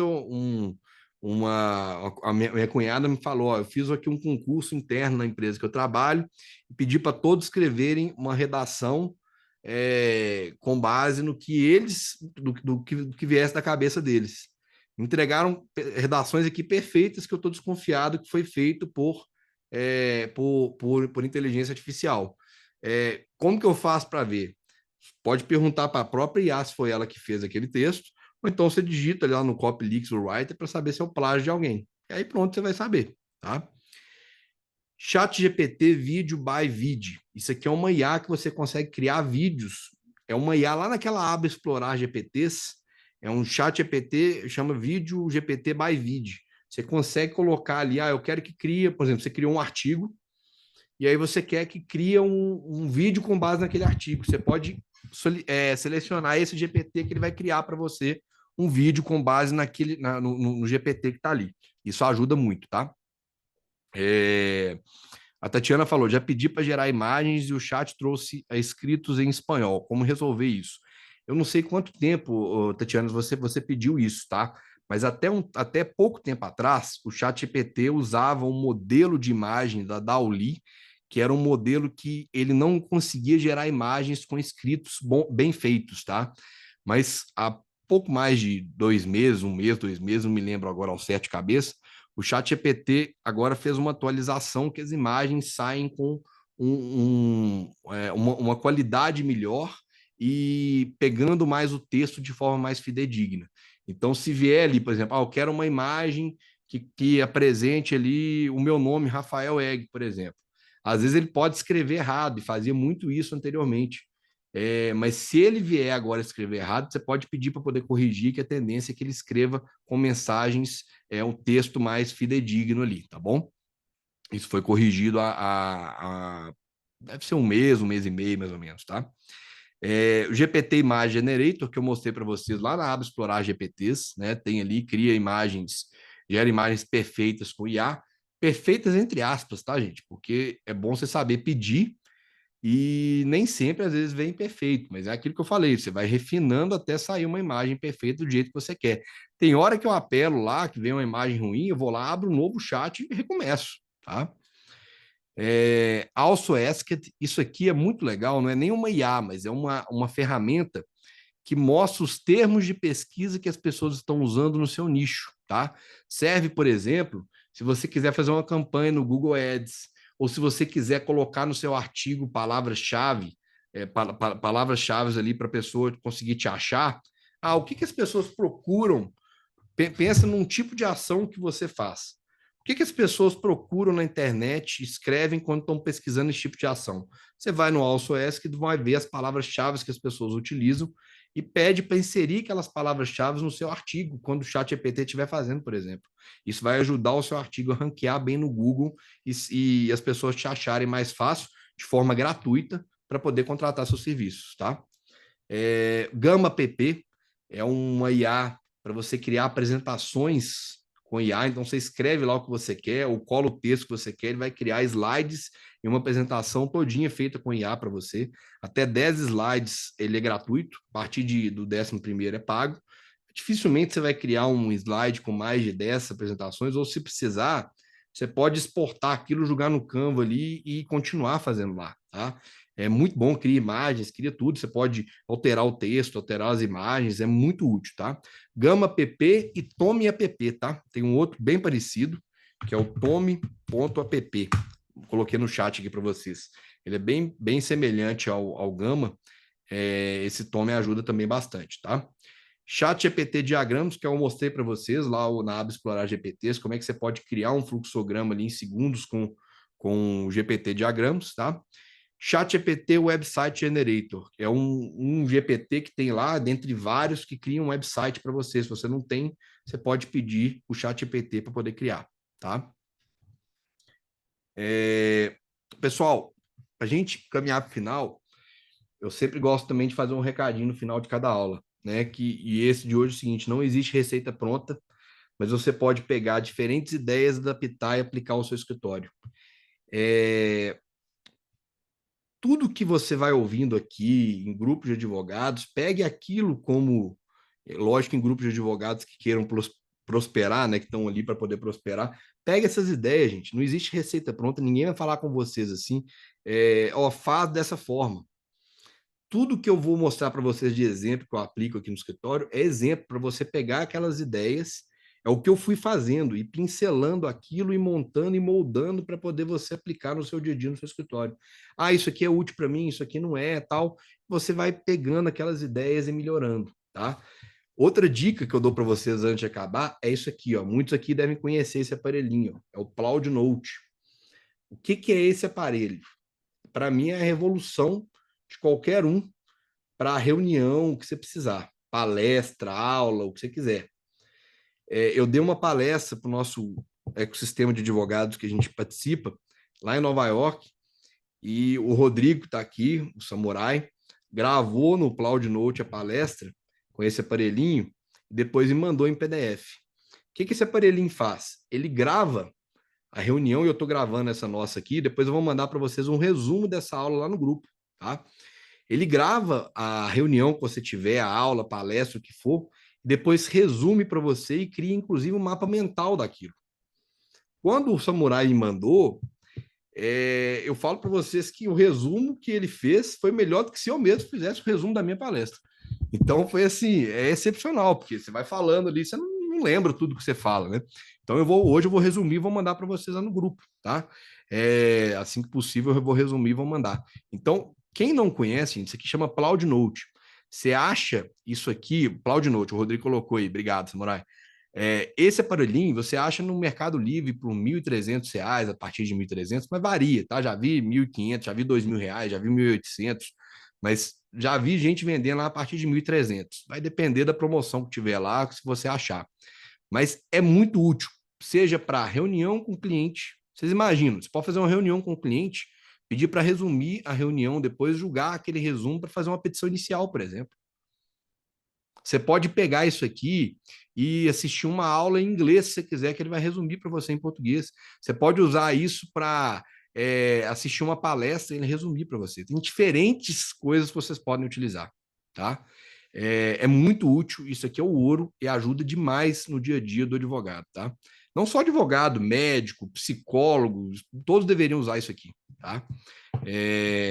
a minha cunhada me falou: ó, eu fiz aqui um concurso interno na empresa que eu trabalho e pedi para todos escreverem uma redação com base no que eles, do que viesse da cabeça deles. Entregaram redações aqui perfeitas que eu estou desconfiado que foi feito por inteligência artificial. Como que eu faço para ver? Pode perguntar para a própria IA se foi ela que fez aquele texto, ou então você digita lá no Copyleaks ou Writer para saber se é o plágio de alguém. E aí pronto, você vai saber, tá? Chat GPT Vídeo by Vide. Isso aqui é uma IA que você consegue criar vídeos. É uma IA lá naquela aba Explorar GPTs. É um chat GPT, chama Vídeo GPT by Vide. Você consegue colocar ali, eu quero que crie, por exemplo, você criou um artigo, e aí você quer que crie um vídeo com base naquele artigo. Você pode selecionar esse GPT que ele vai criar para você um vídeo com base no GPT que está ali. Isso ajuda muito, tá? A Tatiana falou: já pedi para gerar imagens e o chat trouxe escritos em espanhol. Como resolver isso? Eu não sei quanto tempo, Tatiana, você pediu isso, tá? Mas até pouco tempo atrás, o chat GPT usava um modelo de imagem da DALL-E, que era um modelo que ele não conseguia gerar imagens com escritos bem feitos, tá? Mas há pouco mais de 2 meses, 1 mês, 2 meses, não me lembro agora ao certo de cabeça, o ChatGPT agora fez uma atualização que as imagens saem com uma qualidade melhor e pegando mais o texto de forma mais fidedigna. Então, se vier ali, por exemplo, eu quero uma imagem que apresente ali o meu nome, Rafael Egg, por exemplo. Às vezes ele pode escrever errado, e fazia muito isso anteriormente. Mas se ele vier agora escrever errado, você pode pedir para poder corrigir, que a tendência é que ele escreva com mensagens, um texto mais fidedigno ali, tá bom? Isso foi corrigido deve ser 1 mês e meio, mais ou menos, tá? O GPT Image Generator, que eu mostrei para vocês lá na aba Explorar GPTs, né? Tem ali, cria imagens, gera imagens perfeitas com IA, perfeitas entre aspas, tá, gente? Porque é bom você saber pedir e nem sempre, às vezes, vem perfeito, mas é aquilo que eu falei, você vai refinando até sair uma imagem perfeita do jeito que você quer. Tem hora que eu apelo lá, que vem uma imagem ruim, eu vou lá, abro um novo chat e recomeço, tá? Also Asked, isso aqui é muito legal, não é nem uma IA, mas é uma ferramenta que mostra os termos de pesquisa que as pessoas estão usando no seu nicho, tá? Serve, por exemplo, se você quiser fazer uma campanha no Google Ads, ou se você quiser colocar no seu artigo palavras-chave, palavras-chave ali para a pessoa conseguir te achar. o que as pessoas procuram? Pensa num tipo de ação que você faz. O que as pessoas procuram na internet, escrevem quando estão pesquisando esse tipo de ação? Você vai no AlsoES que vai ver as palavras-chave que as pessoas utilizam e pede para inserir aquelas palavras-chave no seu artigo, quando o ChatGPT estiver fazendo, por exemplo. Isso vai ajudar o seu artigo a ranquear bem no Google e as pessoas te acharem mais fácil, de forma gratuita, para poder contratar seus serviços, tá? Gama PP é uma IA para você criar apresentações com IA. Então, você escreve lá o que você quer, ou cola o texto que você quer, ele vai criar slides e uma apresentação todinha feita com IA para você. Até 10 slides ele é gratuito, a partir do 11º é pago. Dificilmente você vai criar um slide com mais de 10 apresentações, ou se precisar, você pode exportar aquilo, jogar no Canva ali e continuar fazendo lá, tá? É muito bom, cria imagens, cria tudo, você pode alterar o texto, alterar as imagens, é muito útil, tá? Gama PP e Tome App, tá? Tem um outro bem parecido, que é o Tome.app. Coloquei no chat aqui para vocês. Ele é bem semelhante ao Gama, esse Tome ajuda também bastante, tá? Chat GPT Diagramas, que eu mostrei para vocês lá na aba Explorar GPTs, como é que você pode criar um fluxograma ali em segundos com o GPT Diagramas, tá? Chat GPT Website Generator, é um GPT que tem lá, dentre vários, que cria um website para você. Se você não tem, você pode pedir o Chat GPT para poder criar, tá? Pessoal, a gente caminhar para o final, eu sempre gosto também de fazer um recadinho no final de cada aula, né? E esse de hoje é o seguinte: não existe receita pronta, mas você pode pegar diferentes ideias, adaptar e aplicar ao seu escritório. Tudo que você vai ouvindo aqui em grupos de advogados, pegue aquilo como, lógico, em grupos de advogados que queiram prosperar, né, que estão ali para poder prosperar, pegue essas ideias, gente. Não existe receita pronta, ninguém vai falar com vocês assim, faz dessa forma. Tudo que eu vou mostrar para vocês de exemplo que eu aplico aqui no escritório é exemplo para você pegar aquelas ideias, é o que eu fui fazendo e pincelando aquilo e montando e moldando para poder você aplicar no seu dia a dia no seu escritório. Isso aqui é útil para mim, isso aqui não é, tal. Você vai pegando aquelas ideias e melhorando, tá? Outra dica que eu dou para vocês antes de acabar é isso aqui, ó. Muitos aqui devem conhecer esse aparelhinho, ó. É o Cloud Note. O que é esse aparelho? Para mim é a revolução de qualquer um para reunião, o que você precisar, palestra, aula, o que você quiser. Eu dei uma palestra para o nosso ecossistema de advogados que a gente participa, lá em Nova York, e o Rodrigo está aqui, o Samurai, gravou no Cloud Note a palestra com esse aparelhinho, e depois me mandou em PDF. O que esse aparelhinho faz? Ele grava a reunião, e eu estou gravando essa nossa aqui, depois eu vou mandar para vocês um resumo dessa aula lá no grupo, tá? Ele grava a reunião que você tiver, a aula, a palestra, o que for, depois resume para você e cria, inclusive, um mapa mental daquilo. Quando o Samurai me mandou, eu falo para vocês que o resumo que ele fez foi melhor do que se eu mesmo fizesse o resumo da minha palestra. Então, foi assim, é excepcional, porque você vai falando ali, você não lembra tudo que você fala, né? Então, hoje eu vou resumir e vou mandar para vocês lá no grupo, tá? Assim que possível, eu vou resumir e vou mandar. Então, quem não conhece, isso aqui chama Cloud Note. Você acha isso aqui, Cloud Note, o Rodrigo colocou aí, obrigado, Samurai. Esse aparelhinho você acha no Mercado Livre por R$ 1.300, a partir de 1.300, mas varia, tá? Já vi 1.500, já vi R$ 2.000, já vi 1.800, mas já vi gente vendendo lá a partir de 1.300. Vai depender da promoção que tiver lá, se você achar. Mas é muito útil, seja para reunião com o cliente. Vocês imaginam, você pode fazer uma reunião com o cliente, pedir para resumir a reunião, depois julgar aquele resumo para fazer uma petição inicial, por exemplo. Você pode pegar isso aqui e assistir uma aula em inglês, se você quiser, que ele vai resumir para você em português. Você pode usar isso para assistir uma palestra e ele resumir para você. Tem diferentes coisas que vocês podem utilizar, tá? É muito útil, isso aqui é o ouro e ajuda demais no dia a dia do advogado, tá? Não só advogado, médico, psicólogo, todos deveriam usar isso aqui, tá?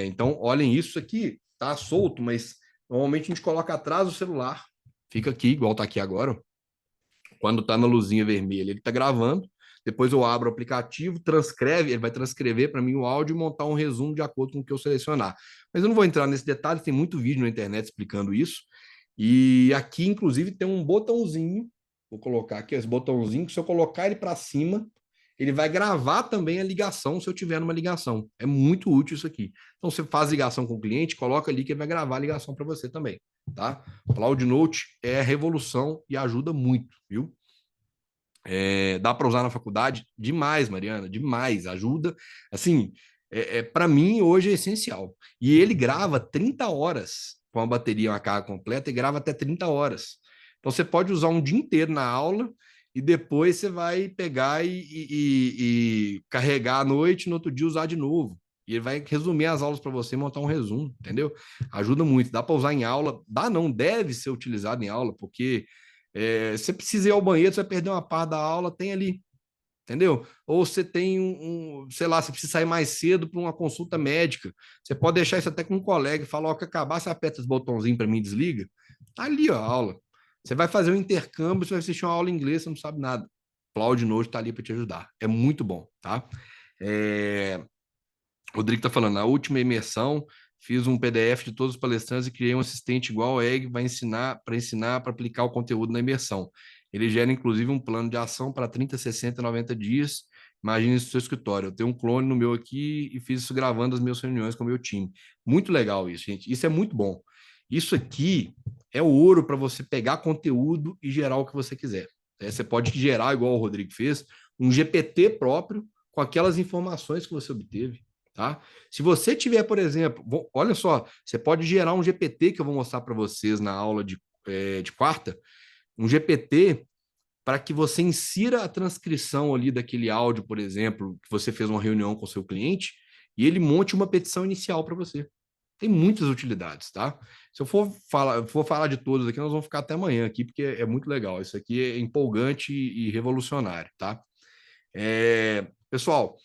Então, olhem, isso aqui tá solto, mas normalmente a gente coloca atrás do celular, fica aqui, igual tá aqui agora. Quando tá na luzinha vermelha, ele tá gravando. Depois eu abro o aplicativo, transcreve, ele vai transcrever para mim o áudio e montar um resumo de acordo com o que eu selecionar. Mas eu não vou entrar nesse detalhe, tem muito vídeo na internet explicando isso. E aqui, inclusive, tem um botãozinho, vou colocar aqui esse botãozinho, que se eu colocar ele para cima, ele vai gravar também a ligação se eu tiver numa ligação. É muito útil isso aqui. Então, você faz ligação com o cliente, coloca ali que ele vai gravar a ligação para você também, tá? Cloud Note é revolução e ajuda muito, viu? Dá para usar na faculdade? Demais, Mariana, demais. Ajuda. Assim, para mim, hoje é essencial. E ele grava 30 horas com a bateria, uma carga completa, e grava até 30 horas. Então, você pode usar um dia inteiro na aula e depois você vai pegar e carregar à noite, no outro dia usar de novo. E ele vai resumir as aulas para você, montar um resumo, entendeu? Ajuda muito. Dá para usar em aula. Dá não, deve ser utilizado em aula, porque você precisa ir ao banheiro, você vai perder uma parte da aula, tem ali, entendeu? Ou você tem sei lá, você precisa sair mais cedo para uma consulta médica. Você pode deixar isso até com um colega e falar, ó, que acabar, você aperta os botãozinhos para mim, desliga. Tá ali, ó, a aula. Você vai fazer um intercâmbio, você vai assistir uma aula em inglês, você não sabe nada. Cloud Note tá ali para te ajudar. É muito bom, tá? É... O Rodrigo está falando, na última imersão, fiz um PDF de todos os palestrantes e criei um assistente igual ao EG para ensinar para aplicar o conteúdo na imersão. Ele gera, inclusive, um plano de ação para 30, 60, 90 dias. Imagine isso no seu escritório. Eu tenho um clone no meu aqui e fiz isso gravando as minhas reuniões com o meu time. Muito legal isso, gente. Isso é muito bom. Isso aqui é o ouro para você pegar conteúdo e gerar o que você quiser. Você pode gerar, igual o Rodrigo fez, um GPT próprio com aquelas informações que você obteve. Tá? Se você tiver, por exemplo, olha só, você pode gerar um GPT que eu vou mostrar para vocês na aula de quarta, um GPT para que você insira a transcrição ali daquele áudio, por exemplo, que você fez uma reunião com o seu cliente, e ele monte uma petição inicial para você. Tem muitas utilidades, tá? Se eu for falar de todas aqui, nós vamos ficar até amanhã aqui, porque é muito legal. Isso aqui é empolgante e revolucionário, tá? Pessoal,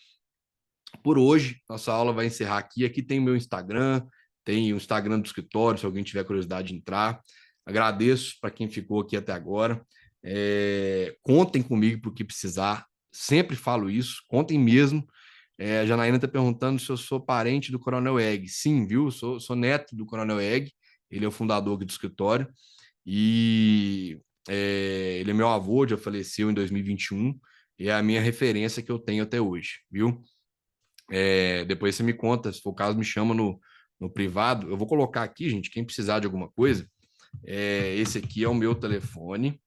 por hoje, nossa aula vai encerrar aqui. Aqui tem meu Instagram, tem o Instagram do escritório, se alguém tiver curiosidade de entrar. Agradeço para quem ficou aqui até agora. Contem comigo para o que precisar. Sempre falo isso, contem mesmo. A Janaína está perguntando se eu sou parente do Coronel Egg. Sim, viu? Sou neto do Coronel Egg. Ele é o fundador aqui do escritório. E ele é meu avô, já faleceu em 2021. E é a minha referência que eu tenho até hoje, viu? Depois você me conta, se for o caso, me chama no privado. Eu vou colocar aqui, gente, quem precisar de alguma coisa. Esse aqui é o meu telefone,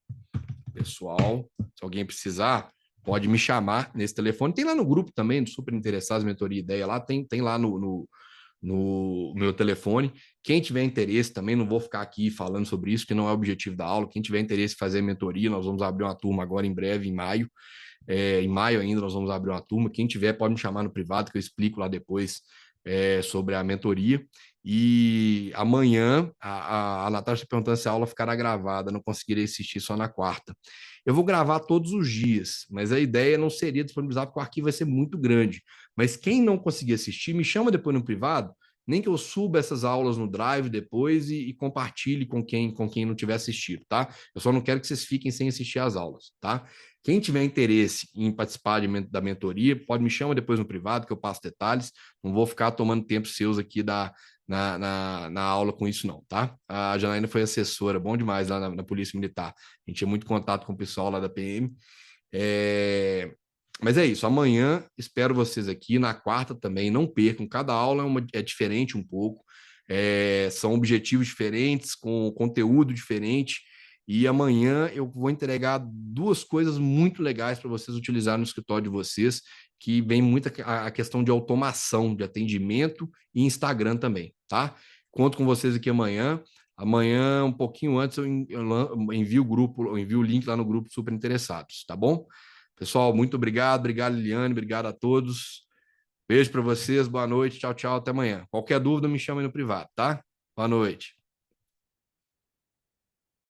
pessoal. Se alguém precisar, pode me chamar nesse telefone. Tem lá no grupo também, do Super Interessados, Mentoria Ideia, lá tem lá no meu telefone. Quem tiver interesse também, não vou ficar aqui falando sobre isso, que não é o objetivo da aula. Quem tiver interesse em fazer mentoria, nós vamos abrir uma turma agora em breve, em maio. Em maio ainda nós vamos abrir uma turma. Quem tiver pode me chamar no privado, que eu explico lá depois sobre a mentoria. E amanhã, a Natasha perguntando se a aula ficará gravada, não conseguirei assistir só na quarta. Eu vou gravar todos os dias, mas a ideia não seria disponibilizar, porque o arquivo vai ser muito grande. Mas quem não conseguir assistir, me chama depois no privado, nem que eu suba essas aulas no Drive depois e compartilhe com quem não tiver assistido, tá? Eu só não quero que vocês fiquem sem assistir as aulas, tá? Quem tiver interesse em participar da mentoria, pode me chamar depois no privado, que eu passo detalhes. Não vou ficar tomando tempo seus aqui na aula com isso, não, tá? A Janaína foi assessora, bom demais lá na Polícia Militar. A gente tinha muito contato com o pessoal lá da PM. Mas é isso, amanhã espero vocês aqui, na quarta também, não percam, cada aula é diferente um pouco, são objetivos diferentes, com conteúdo diferente, e amanhã eu vou entregar duas coisas muito legais para vocês utilizarem no escritório de vocês, que vem muito a questão de automação, de atendimento e Instagram também, tá? Conto com vocês aqui amanhã. Amanhã, um pouquinho antes, eu envio o link lá no grupo Super Interessados, tá bom? Pessoal, muito obrigado. Obrigado, Liliane. Obrigado a todos. Beijo para vocês. Boa noite. Tchau, tchau. Até amanhã. Qualquer dúvida, me chama aí no privado, tá? Boa noite.